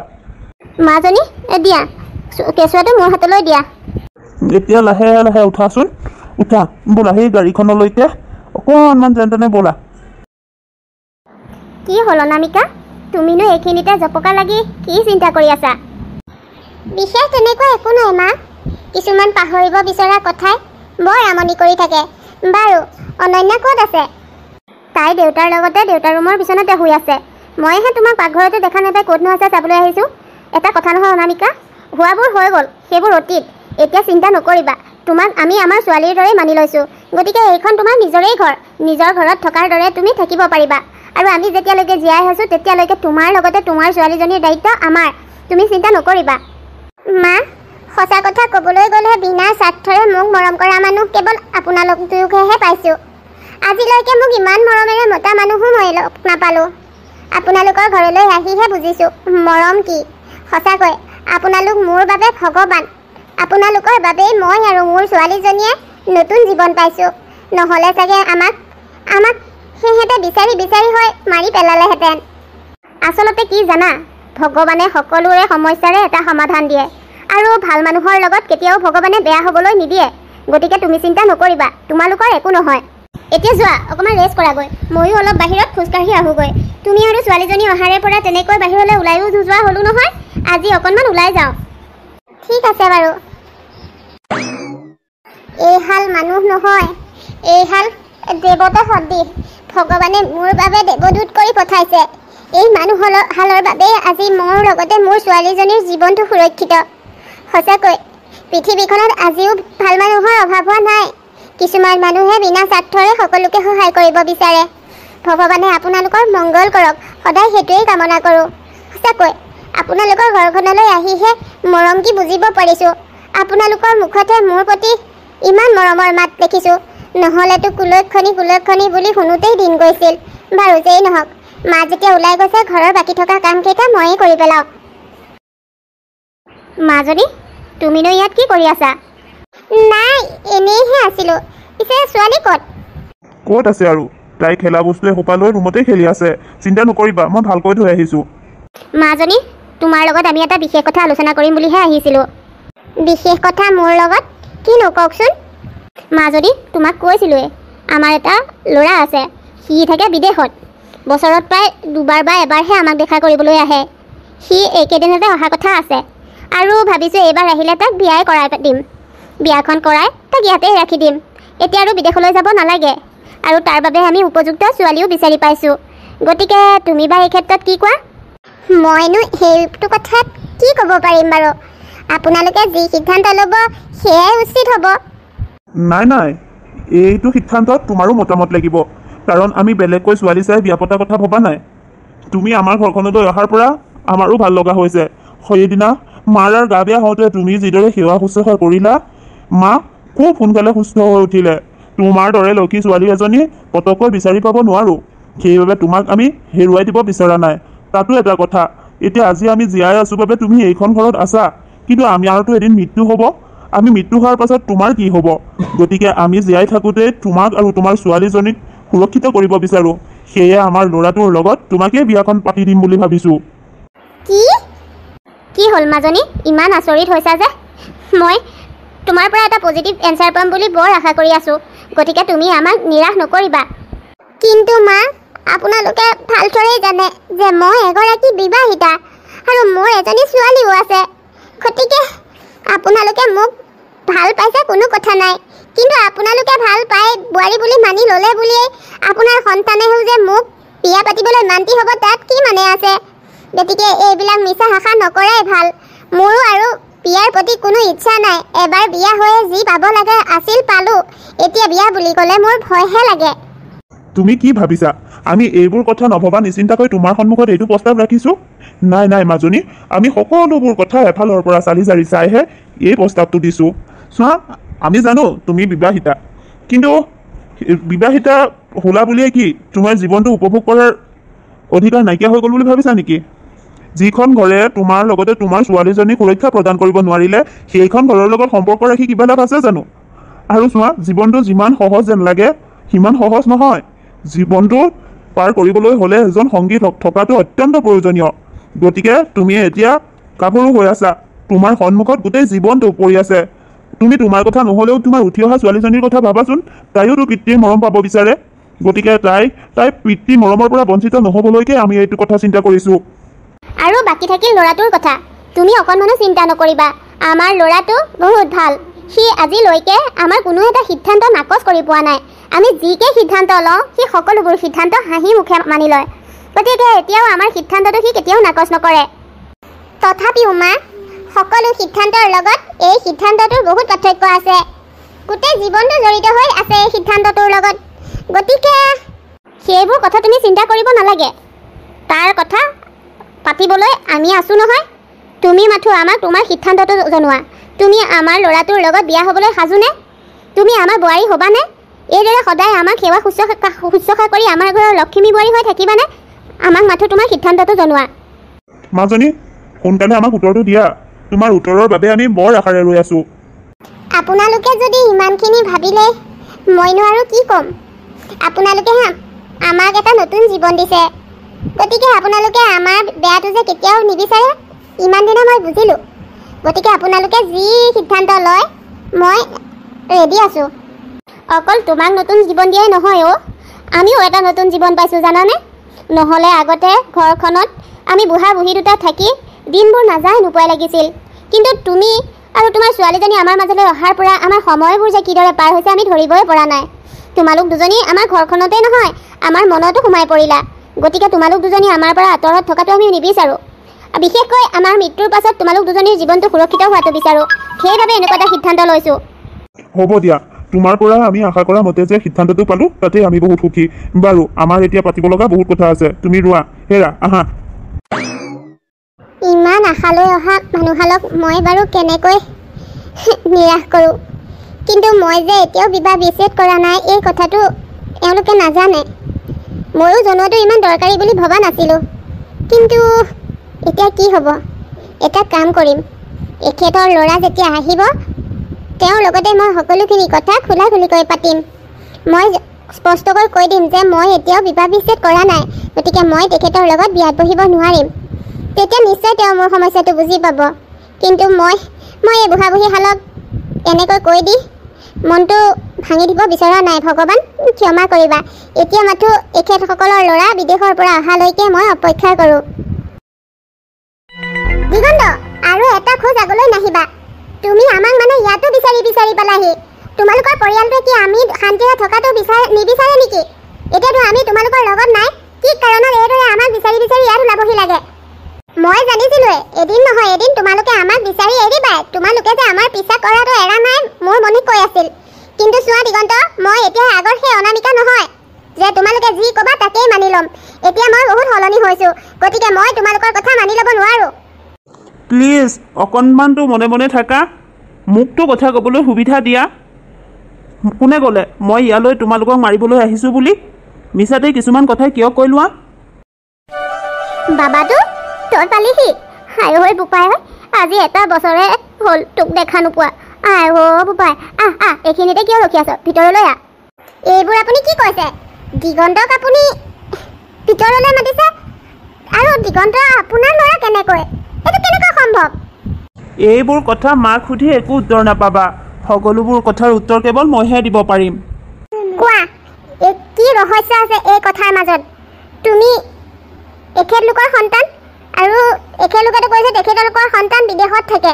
মাজনী, দিয়া কেঁচুৱাটো মোৰ হাতলৈ দিয়া। এতিয়া লাহে লাহে উঠাচোন, উঠা। ব'লা সেই গাড়ীখনলৈকে অকণমান যেন তেনে ব'লা। কি হ'ল অনামিকা, তুমিনো এইখিনিতে জপকা লাগি কি চিন্তা কৰি আছা? বিশেষ তেনেকুৱা একো নাই মা, কিছুমান পাহৰিব বিচৰা কথাই বৰ আমনি কৰি থাকে। বাৰু অনন্যা ক'ত আছে? তাই দেউতাৰ লগতে দেউতাৰ ৰুমৰ বিচনাতে শুই আছে। মইহে তোমাক পাকঘৰতে দেখা নাপাই ক'তনো আছে চাবলৈ আহিছোঁ। এটা কথা নহয় অনামিকা, হোৱাবোৰ হৈ গ'ল, সেইবোৰ অতীত। এতিয়া চিন্তা নকৰিবা, তোমাক আমি আমাৰ ছোৱালীৰ দৰেই মানি লৈছোঁ। গতিকে এইখন তোমাৰ নিজৰেই ঘৰ, নিজৰ ঘৰত থকাৰ দৰে তুমি থাকিব পাৰিবা। আৰু আমি যেতিয়ালৈকে জীয়াই আছোঁ তেতিয়ালৈকে তোমাৰ লগতে তোমাৰ ছোৱালীজনীৰ দায়িত্ব আমাৰ, তুমি চিন্তা নকৰিবা। মা, সঁচা কথা ক'বলৈ গ'লে বিনা স্বাৰ্থৰে মোক মৰম কৰা মানুহ কেৱল আপোনালোক দুয়োকহে পাইছোঁ। আজিলৈকে মোক ইমান মৰমেৰে মতা মানুহো মই লগ নাপালোঁ। আপোনালোকৰ ঘৰলৈ আহিহে বুজিছোঁ মৰম কি। সঁচাকৈ আপোনালোক মোৰ বাবে ভগৱান। আপোনালোকৰ বাবেই মই আৰু মোৰ ছোৱালীজনীয়ে নতুন জীৱন পাইছোঁ। নহ'লে চাগে আমাক সিহঁতে বিচাৰি বিচাৰি হৈ মাৰি পেলালেহেঁতেন। আচলতে কি জানা, ভগৱানে সকলোৰে সমস্যাৰে এটা সমাধান দিয়ে, আৰু ভাল মানুহৰ লগত কেতিয়াও ভগৱানে বেয়া হ'বলৈ নিদিয়ে। গতিকে তুমি চিন্তা নকৰিবা, তোমালোকৰ একো নহয়। এতিয়া যোৱা অকণমান ৰেষ্ট কৰাগৈ, ময়ো অলপ বাহিৰত খোজকাঢ়ি আহোঁগৈ। তুমি আৰু ছোৱালীজনী অহাৰে পৰা তেনেকৈ বাহিৰলৈ ওলাইও যোৱা হ'লো নহয়, আজি অকণমান ওলাই যাওঁ। ঠিক আছে বাৰু। এইহাল মানুহ নহয়, এইহাল দেৱতা সদৃশ। ভগৱানে মোৰ বাবে দেৱদূত কৰি পঠাইছে। এই মানুহহালৰ বাবেই আজি মোৰ লগতে মোৰ ছোৱালীজনীৰ জীৱনটো সুৰক্ষিত। সঁচাকৈ পৃথিৱীখনত আজিও ভাল মানুহৰ অভাৱ হোৱা নাই। কিছুমান মানুহে বিনা স্বাৰ্থৰে সকলোকে সহায় কৰিব বিচাৰে। ভগৱানে আপোনালোকৰ মংগল কৰক, সদায় সেইটোৱেই কামনা কৰোঁ। সঁচাকৈ আপোনালোকৰ ঘৰখনলৈ আহিহে মৰম কি বুজিব পাৰিছোঁ। আপোনালোকৰ মুখতে মোৰ প্ৰতি ইমান মৰমৰ মাত দেখিছোঁ, নহ'লেতো কুলক্ষণী বুলি শুনোতেই দিন গৈছিল। বাৰু যেই নহওক, মা যেতিয়া ওলাই গৈছে ঘৰৰ বাকী থকা কামকেইটা ময়েই কৰি পেলাওঁ। মাজনী, তুমিনো ইয়াত কি কৰি আছা? নাই, এনেইহে আছিলোঁ। পিছে ছোৱালী ক'ত? ক'ত আছে আৰু, তাই খেলা বস্তুৱে সোপা লৈ ৰুমতেই খেলি আছে। চিন্তা নকৰিবা, মই ভালকৈ থৈ আহিছোঁ। মাজনী, তোমাৰ লগত আমি এটা বিশেষ কথা আলোচনা কৰিম বুলিহে আহিছিলোঁ। বিশেষ কথা মোৰ লগত? কিনো কওকচোন। মাজনী, তোমাক কৈছিলোঁৱেই, আমাৰ এটা ল'ৰা আছে। সি থাকে বিদেশত। বছৰত প্ৰায় দুবাৰ বা এবাৰহে আমাক দেখা কৰিবলৈ আহে। সি এইকেইদিনতে অহা কথা আছে, আৰু ভাবিছোঁ এইবাৰ আহিলে তাক বিয়াই কৰাই দিম। বিয়াখন কৰাই তাক ইয়াতেই ৰাখি দিম। এতিয়া আৰু বিদেশলৈ যাব নালাগে, আৰু তাৰ বাবে আমি উপযুক্ত ছোৱালীও বিচাৰি পাইছোঁ। গতিকে তুমি বা এই ক্ষেত্ৰত কি কোৱা? মইনো সেইটো কথাত কি ক'ব পাৰিম বাৰু? আপোনালোকে যি সিদ্ধান্ত ল'ব সেয়াই উচিত হ'ব। নাই, এইটো সিদ্ধান্তত তোমাৰো মতামত লাগিব, কাৰণ আমি বেলেগকৈ ছোৱালী চাই বিয়া পতাৰ কথা ভবা নাই। তুমি আমাৰ ঘৰখনলৈ অহাৰ পৰা আমাৰো ভাল লগা হৈছে। সেইদিনা মাৰ গা বেয়া হওঁতে তুমি যিদৰে সেৱা শুশ্ৰূষা কৰিলা, মা খুব সোনকালে সুস্থ হৈ উঠিলে। তোমাৰ দৰে লক্ষী ছোৱালী এজনী পতককৈ বিচাৰি পাব নোৱাৰোঁ। সেইবাবে তোমাক আমি হেৰুৱাই দিব বিচৰা নাই। তাতো এটা কথা, এতিয়া আজি আমি জীয়াই আছোঁ বাবে তুমি এইখন ঘৰত আছা, কিন্তু আমাৰতো এদিন মৃত্যু হ'ব। আমি মৃত্যু হোৱাৰ পাছত তোমাৰ কি হ'ব? গতিকে আমি জীয়াই থাকোঁতে তোমাক আৰু তোমাৰ ছোৱালীজনীক সুৰক্ষিত কৰিব বিচাৰোঁ। সেয়ে আমাৰ ল'ৰাটোৰ লগত তোমাকেই বিয়াখন পাতি দিম বুলি ভাবিছোঁ। কি হ'ল মাজনী, ইমান আচৰিত হৈছা যে? মই তোমাৰ পৰা এটা পজিটিভ এনচাৰ পাম বুলি বৰ আশা কৰি আছোঁ। গতিকে তুমি আমাক নিৰাশ নকৰিবা। কিন্তু মা, আপোনালোকে ভালদৰেই জানে যে মই এগৰাকী বিবাহিতা, আৰু মোৰ এজনী ছোৱালীও আছে। গতিকে আপোনালোকে মোক ভাল পাইছে কোনো কথা নাই, কিন্তু আপোনালোকে ভাল পাই বোৱাৰী বুলি মানি ল'লে বুলিয়েই আপোনাৰ সন্তানেও যে মোক বিয়া পাতিবলৈ মান্তি হ'ব তাত কি মানে আছে? গতিকে এইবিলাক মিছা আশা নকৰাই ভাল। মোৰো আৰু বিয়াৰ প্ৰতি কোনো ইচ্ছা নাই। এবাৰ বিয়া হৈয়ে যি পাব লাগে আছিল পালোঁ। এতিয়া বিয়া বুলি ক'লে মোৰ ভয়হে লাগে। তুমি কি ভাবিছা আমি এইবোৰ কথা নভবা নিচিন্তাকৈ তোমাৰ সন্মুখত এইটো প্ৰস্তাৱ ৰাখিছোঁ? নাই মাজনী, আমি সকলোবোৰ কথা এফালৰ পৰা চালি জাৰি চাইহে এই প্ৰস্তাৱটো দিছোঁ। চোৱা, আমি জানো তুমি বিবাহিতা, কিন্তু বিবাহিতা হোলা বুলিয়ে কি তোমাৰ জীৱনটো উপভোগ কৰাৰ অধিকাৰ নাইকিয়া হৈ গ'ল বুলি ভাবিছা নেকি? যিখন ঘৰে তোমাৰ লগতে তোমাৰ ছোৱালীজনীক সুৰক্ষা প্ৰদান কৰিব নোৱাৰিলে, সেইখন ঘৰৰ লগত সম্পৰ্ক ৰাখি কিবা লাভ আছে জানো? আৰু চোৱা, জীৱনটো যিমান সহজ যেন লাগে সিমান সহজ নহয়। জীৱনটো পাৰ কৰিবলৈ হ'লে এজন সংগী থকাটো অত্যন্ত প্ৰয়োজনীয়। গতিকে তুমি এতিয়া গাভৰু হৈ আছা, তোমাৰ সন্মুখত গোটেই জীৱনটো পৰি আছে। তুমি তোমাৰ কথা নহ'লেও তোমাৰ উঠি অহা ছোৱালীজনীৰ কথা ভাবাচোন। তাইওতো পিতৃৰ মৰম পাব বিচাৰে, গতিকে তাই পিতৃ মৰমৰ পৰা বঞ্চিত নহ'বলৈকে আমি এইটো কথা চিন্তা কৰিছোঁ। আৰু বাকী থাকিল ল'ৰাটোৰ কথা। তুমি অকণমানো চিন্তা নকৰিবা, আমাৰ ল'ৰাটো বহুত ভাল। সি আজিলৈকে আমাৰ কোনো এটা সিদ্ধান্ত নাকচ কৰি পোৱা নাই। আমি যিকে সিদ্ধান্ত লওঁ সি সকলোবোৰ সিদ্ধান্ত হাঁহি মুখে মানি লয়। গতিকে এতিয়াও আমাৰ সিদ্ধান্তটো সি কেতিয়াও নাকচ নকৰে। তথাপিও মা, সকলো সিদ্ধান্তৰ লগত এই সিদ্ধান্তটোৰ বহুত পাৰ্থক্য আছে। গোটেই জীৱনটো জড়িত হৈ আছে এই সিদ্ধান্তটোৰ লগত। গতিকে সেইবোৰ কথা তুমি চিন্তা কৰিব নালাগে। তাৰ কথা পাতিবলৈ আমি আছোঁ নহয়। তুমি মাথো আমাক তোমাৰ সিদ্ধান্তটো জনোৱা। তুমি আমাৰ ল'ৰাটোৰ লগত বিয়া হ'বলৈ সাজুনে? তুমি আমাৰ বোৱাৰী হ'বানে? এইদৰে সদায় আমাক সেৱা শুশ্ৰূষা কৰি আমাৰ ঘৰৰ লক্ষ্মী বোৱাৰী হৈ থাকিবানে? আমাক মাথো তোমাৰ সিদ্ধান্তটো জনোৱা। মাজনী, সোনকালে আমাক উত্তৰটো দিয়া। তোমাৰ উত্তৰৰ বাবে আমি বৰ আশাৰে ৰৈ আছোঁ। আপোনালোকে যদি ইমানখিনি ভাবিলে মইনো আৰু কি ক'ম। আপোনালোকে আমাক এটা নতুন জীৱন দিছে, গতিকে আপোনালোকে আমাৰ বেয়াটো যে কেতিয়াও নিবিচাৰে ইমান দিনে মই বুজিলোঁ। গতিকে আপোনালোকে যি সিদ্ধান্ত লয় মই ৰেডি আছোঁ। অকল তোমাক নতুন জীৱন দিয়াই নহয় অ', আমিও এটা নতুন জীৱন পাইছোঁ জানানে? নহ'লে আগতে ঘৰখনত আমি বুঢ়া বুঢ়ী দুটা থাকি দিনবোৰ নাযায় নোপোৱাই লাগিছিল। কিন্তু তুমি আৰু তোমাৰ ছোৱালীজনী আমাৰ মাজলৈ অহাৰ পৰা আমাৰ সময়বোৰ যে কিদৰে পাৰ হৈছে আমি ধৰিবই পৰা নাই। তোমালোক দুজনী আমাৰ ঘৰখনতেই নহয় আমাৰ মনতো সোমাই পৰিলা। গতিকে তোমালোক দুজনী আমাৰ পৰা আঁতৰত থকাটো আমি নিবিচাৰোঁ। বিশেষকৈ আমাৰ মৃত্যুৰ পাছত তোমালোক দুজনীৰ জীৱনটো সুৰক্ষিত হোৱাটো বিচাৰোঁ। সেইবাবে এনেকুৱা এটা সিদ্ধান্ত লৈছোঁ। হ'ব দিয়া, তোমাৰ পৰা আমি আশা কৰা মতে যে সিদ্ধান্তটো পালোঁ তাতে আমি বহুত সুখী। বাৰু, আমাৰ এতিয়া পাতিব লগা বহুত কথা আছে। তুমি ৰোৱা, হেৰা আহা। ইমান আশালৈ অহা মানুহহালক মই বাৰু কেনেকৈ নিৰাশ কৰোঁ। কিন্তু মই যে এতিয়াও বিবাহ বিচ্ছেদ কৰা নাই এই কথাটো এওঁলোকে নাজানে। ময়ো জনোৱাটো ইমান দৰকাৰী বুলি ভবা নাছিলোঁ। কিন্তু এতিয়া কি হ'ব? এটা কাম কৰিম, এখেতৰ ল'ৰা যেতিয়া আহিব তেওঁৰ লগতে মই সকলোখিনি কথা খোলা খুলিকৈ পাতিম। মই স্পষ্টকৈ কৈ দিম যে মই এতিয়াও বিবাহ বিচ্ছেদ কৰা নাই, গতিকে মই তেখেতৰ লগত বিয়াত বহিব নোৱাৰিম। তেতিয়া নিশ্চয় তেওঁ মোৰ সমস্যাটো বুজি পাব। কিন্তু মই এই বুঢ়া বুঢ়ীহালক এনেকৈ কৈ দি মনটো ভাঙি দিব বিচৰা নাই। ভগৱান ক্ষমা কৰিবা। এতিয়া মাথো এখেতসকলৰ ল'ৰা বিদেশৰ পৰা অহালৈকে মই অপেক্ষা কৰোঁ। দিগন্ত, আৰু এটা খোজ আগলৈ নাহিবা। তুমি আমাক মানে ইয়াতো বিচাৰি পালাহি। তোমালোকৰ পৰিয়ালটোৱে কি আমি শান্তিৰে থকাটো নিবিচাৰে নেকি? এতিয়াতো আমি তোমালোকৰ লগত নাই, কি কাৰণত এইদৰে আমাক বিচাৰি ইয়াত ওলাবহি লাগে? মই জানিছিলোঁৱে এদিন নহয় এদিন তোমালোকে আমাক বিচাৰি এৰিবাই। তোমালোকে যে আমাৰ পিছা কৰাটো এৰা নাই মোৰ মনে কৈ আছিল। কিন্তু চোৱা দিগন্ত, মই এতিয়া আগৰ সেই অনামিকা নহয় যে তোমালোকে যি ক'বা তাকেই মানি ল'ম। এতিয়া মই বহুত সলনি হৈছোঁ, গতিকে মই তোমালোকৰ কথা মানি ল'ব নোৱাৰোঁ। প্লিজ অকণমানটো মনে মনে থাকা, মোকতো কথা ক'বলৈ সুবিধা দিয়া। কোনে ক'লে মই ইয়ালৈ তোমালোকক মাৰিবলৈ আহিছোঁ বুলি? মিছাতেই কিছুমান কথাই কিয় কৈ লোৱা? বাবাটো তই পালিহি? আই হৈ বোপাই, আজি এটা বছৰে হ'ল তোক দেখা নোপোৱা। আই বোপাই, আহ এইখিনিতে কিয় ৰখি আছ? ভিতৰলৈ আহ। এইবোৰ আপুনি কি কৈছে? দিগন্তক আপুনি ভিতৰলৈ মাতিছে? আৰু দিগন্ত আপোনাৰ ল'ৰা কেনেকৈ? এইটো কেনেকৈ সম্ভৱ? এইবোৰ কথা মাক সুধি একো উত্তৰ নাপাবা। সকলোবোৰ কথাৰ উত্তৰ কেৱল মইহে দিব পাৰিম। কোৱা, কি ৰহস্য আছে এই কথাৰ মাজত? তুমি এখেতলোকৰ সন্তান, আৰু এখেতলোকেতো কৈছে তেখেতলোকৰ সন্তান বিদেশত থাকে,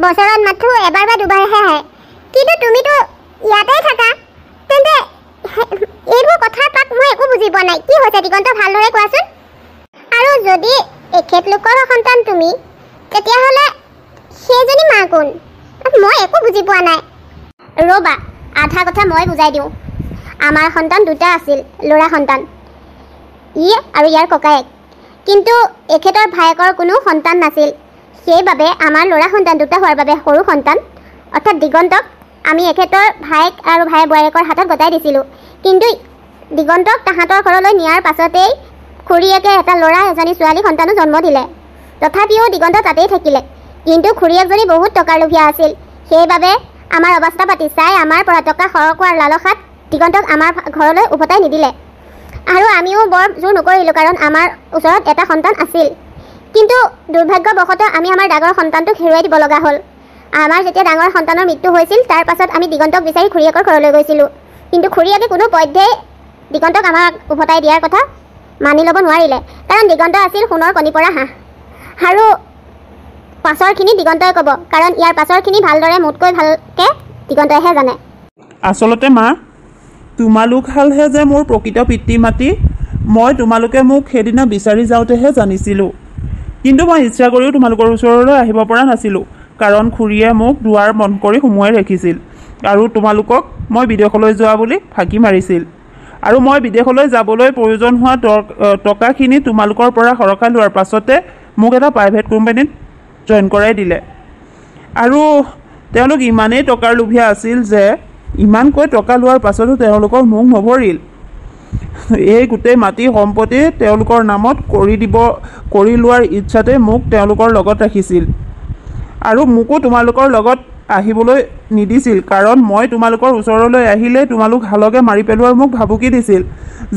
বছৰত মাথো এবাৰ বা দুবাৰহে আহে। কিন্তু তুমিতো ইয়াতেই থাকা। তেন্তে এইবোৰ কথাৰ পাক মই একো বুজি পোৱা নাই। কি হৈছে দিগন্ত, ভালদৰে কোৱাচোন। আৰু যদি এখেতলোকৰ সন্তান তুমি, তেতিয়াহ'লে সেইজনী মা কোন? মই একো বুজি পোৱা নাই। ৰ'বা, আধা কথা মই বুজাই দিওঁ। আমাৰ সন্তান দুটা আছিল, ল'ৰা সন্তান, ই আৰু ইয়াৰ ককায়েক। কিন্তু এখেতৰ ভায়েকৰ কোনো সন্তান নাছিল। সেইবাবে আমাৰ ল'ৰা সন্তান দুটা হোৱাৰ বাবে সৰু সন্তান অৰ্থাৎ দিগন্তক আমি এখেতৰ ভায়েক আৰু ভাই বোৱাৰীয়েকৰ হাতত গতাই দিছিলোঁ। কিন্তু দিগন্তক তাহাঁতৰ ঘৰলৈ নিয়াৰ পাছতেই খুৰীয়েকে এটা ল'ৰা এজনী ছোৱালী সন্তানো জন্ম দিলে। তথাপিও দিগন্ত তাতেই থাকিলে। কিন্তু খুৰীয়েকজনী বহুত টকাৰ লোভীয়া আছিল। সেইবাবে আমাৰ অৱস্থা পাতি চাই আমাৰ পৰা টকা সৰহ কৰাৰ লালসাত দিগন্তক আমাৰ ঘৰলৈ উভতাই নিদিলে। আৰু আমিও বৰ জোৰ নকৰিলোঁ, কাৰণ আমাৰ ওচৰত এটা সন্তান আছিল। কিন্তু দুৰ্ভাগ্যবশতঃ আমি আমাৰ ডাঙৰ সন্তানটোক হেৰুৱাই দিব লগা হ'ল। আমাৰ যেতিয়া ডাঙৰ সন্তানৰ মৃত্যু হৈছিল তাৰ পাছত আমি দিগন্তক বিচাৰি খুৰীয়েকৰ ঘৰলৈ গৈছিলোঁ, কিন্তু খুৰীয়েকে কোনো পধ্যেই দিগন্তক আমাক উভতাই দিয়াৰ কথা মানি ল'ব নোৱাৰিলে, কাৰণ দিগন্ত আছিল সোণৰ কণী পৰা হাঁহ। আৰু পাছৰখিনি দিগন্তই ক'ব, কাৰণ ইয়াৰ পাছৰখিনি ভালদৰে মোতকৈ ভালকৈ দিগন্তইহে জানে। আচলতে মা, তোমালোক হালহে যে মোৰ প্ৰকৃত পিতৃ মাতৃ মই তোমালোকে মোক সেইদিনা বিচাৰি যাওঁতেহে জানিছিলোঁ। কিন্তু মই ইচ্ছা কৰিও তোমালোকৰ ওচৰলৈ আহিব পৰা নাছিলোঁ, কাৰণ খুৰীয়ে মোক দুৱাৰ বন্ধ কৰি সোমোৱাই ৰাখিছিল আৰু তোমালোকক মই বিদেশলৈ যোৱা বুলি ফাঁকি মাৰিছিল। আৰু মই বিদেশলৈ যাবলৈ প্ৰয়োজন হোৱা টকাখিনি তোমালোকৰ পৰা সৰকাই লোৱাৰ পাছতে মোক এটা প্ৰাইভেট কোম্পানীত জইন কৰাই দিলে। আৰু তেওঁলোক ইমানেই টকাৰ লোভীয়া আছিল যে ইমানকৈ টকা লোৱাৰ পাছতো তেওঁলোকৰ মুখ নভৰিল। এই গোটেই মাটি সম্পত্তি তেওঁলোকৰ নামত কৰি লোৱাৰ ইচ্ছাতে মোক তেওঁলোকৰ লগত ৰাখিছিল আৰু মোকো তোমালোকৰ লগত আহিবলৈ নিদিছিল, কাৰণ মই তোমালোকৰ ওচৰলৈ আহিলে তোমালোক হালকে মাৰি পেলোৱাৰ মোক ভাবুকি দিছিল,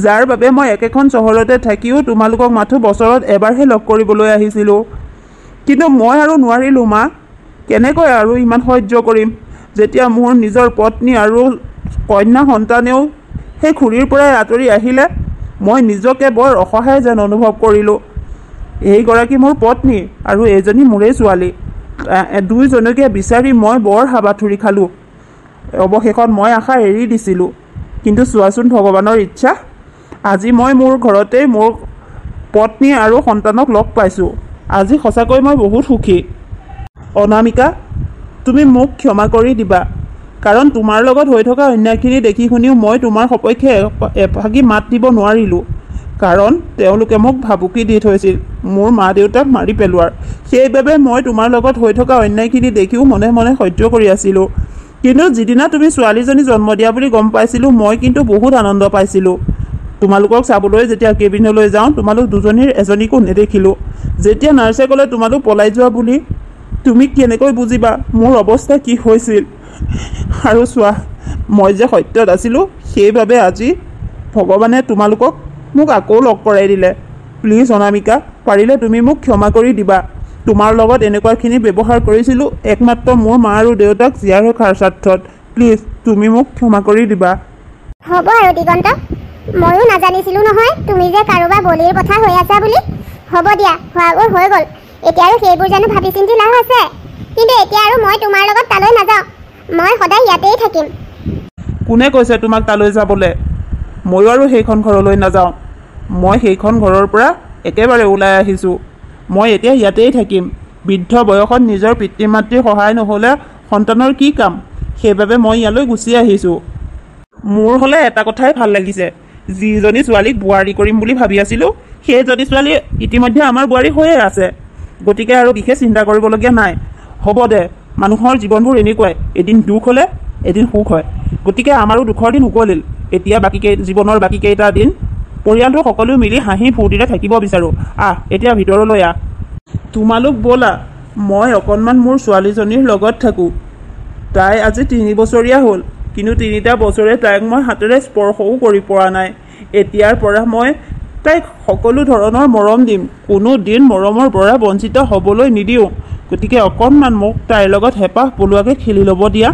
যাৰ বাবে মই একেখন চহৰতে থাকিও তোমালোকক মাথো বছৰত এবাৰহে লগ কৰিবলৈ আহিছিলোঁ। কিন্তু মই আৰু নোৱাৰিলোঁ মা, কেনেকৈ আৰু ইমান সহ্য কৰিম, যেতিয়া মোৰ নিজৰ পত্নী আৰু কন্যা সন্তানেও সেই খুৰীৰ পৰাই আঁতৰি আহিলে। মই নিজকে বৰ অসহায় যেন অনুভৱ কৰিলোঁ। এইগৰাকী মোৰ পত্নী আৰু এইজনী মোৰেই ছোৱালী, দুয়োজনকে বিচাৰি মই বৰ হাবাথুৰি খালোঁ। অৱশেষত মই আশা এৰি দিছিলোঁ, কিন্তু চোৱাচোন ভগৱানৰ ইচ্ছা, আজি মই মোৰ ঘৰতেই মোৰ পত্নী আৰু সন্তানক লগ পাইছোঁ। আজি সঁচাকৈ মই বহুত সুখী। অনামিকা, তুমি মোক ক্ষমা কৰি দিবা, কাৰণ তোমাৰ লগত হৈ থকা অন্যায়খিনি দেখি শুনিও মই তোমাৰ সপক্ষে এফাকি মাত দিব নোৱাৰিলোঁ, কাৰণ তেওঁলোকে মোক ভাবুকি দি থৈছিল মোৰ মা দেউতাক মাৰি পেলোৱাৰ। সেইবাবে মই তোমাৰ লগত হৈ থকা অন্যায়খিনি দেখিও মনে মনে সহ্য কৰি আছিলোঁ। কিন্তু যিদিনা তুমি ছোৱালীজনী জন্ম দিয়া বুলি গম পাইছিলোঁ, মই কিন্তু বহুত আনন্দ পাইছিলোঁ। তোমালোকক চাবলৈ যেতিয়া কেবিনলৈ যাওঁ, তোমালোক দুজনীৰ এজনীকো নেদেখিলোঁ। যেতিয়া নাৰ্ছে ক'লে তোমালোক পলাই যোৱা বুলি, তুমি কেনেকৈ বুজিবা মোৰ অৱস্থা কি হৈছিল। আৰু চোৱা, মই যে সত্যত আছিলোঁ, সেইবাবে আজি ভগৱানে তোমালোকক মোক আকৌ লগ কৰাই দিলে। প্লিজ অনামিকা, পাৰিলে তুমি মোক ক্ষমা কৰি দিবা। তোমাৰ লগত এনেকুৱাখিনি ব্যৱহাৰ কৰিছিলোঁ একমাত্ৰ মোৰ মা আৰু দেউতাক জীয়াই ৰখাৰ স্বাৰ্থত। প্লিজ তুমি মোক ক্ষমা কৰি দিবা। হ'ব আৰু দিগন্ত, ময়ো নাজানিছিলোঁ নহয় তুমি যে কাৰোবাৰ বলিৰ কথা হৈ আছা বুলি। হ'ব দিয়া, হোৱাবোৰ হৈ গ'ল, এতিয়া আৰু সেইবোৰ জানো ভাবি চিন্তি লাভ আছে। কিন্তু এতিয়া আৰু মই তোমাৰ লগত তালৈ নাযাওঁ, মই সদায় ইয়াতেই থাকিম। কোনে কৈছে তোমাক তালৈ যাবলৈ? ময়ো আৰু সেইখন ঘৰলৈ নাযাওঁ। মই সেইখন ঘৰৰ পৰা একেবাৰে ওলাই আহিছোঁ। মই এতিয়া ইয়াতেই থাকিম। বৃদ্ধ বয়সত নিজৰ পিতৃ মাতৃৰ সহায় নহ'লে সন্তানৰ কি কাম, সেইবাবে মই ইয়ালৈ গুচি আহিছোঁ। মোৰ হ'লে এটা কথাই ভাল লাগিছে, যিজনী ছোৱালীক বোৱাৰী কৰিম বুলি ভাবি আছিলোঁ, সেইজনী ছোৱালী ইতিমধ্যে আমাৰ বোৱাৰী হৈয়ে আছে। গতিকে আৰু বিশেষ চিন্তা কৰিবলগীয়া নাই। হ'ব দে, মানুহৰ জীৱনবোৰ এনেকুৱাই, এদিন দুখ হ'লে এদিন সুখ হয়। গতিকে আমাৰো দুখৰ দিন উকলিল। এতিয়া জীৱনৰ বাকীকেইটা দিন পৰিয়ালটো সকলো মিলি হাঁহি ফূৰ্তিৰে থাকিব বিচাৰোঁ। এতিয়া ভিতৰলৈ আহ। তোমালোক ব'লা, মই অকণমান মোৰ ছোৱালীজনীৰ লগত থাকোঁ। তাই আজি 3 বছৰীয়া হ'ল, কিন্তু 3টা বছৰে তাইক মই হাতেৰে স্পৰ্শও কৰি পৰা নাই। এতিয়াৰ পৰা মই তাইক সকলো ধৰণৰ মৰম দিম, কোনো দিন মৰমৰ পৰা বঞ্চিত হ'বলৈ নিদিওঁ। গতিকে অকণমান মোক তাইৰ লগত হেঁপাহ পলোৱাকৈ খেলি ল'ব দিয়া।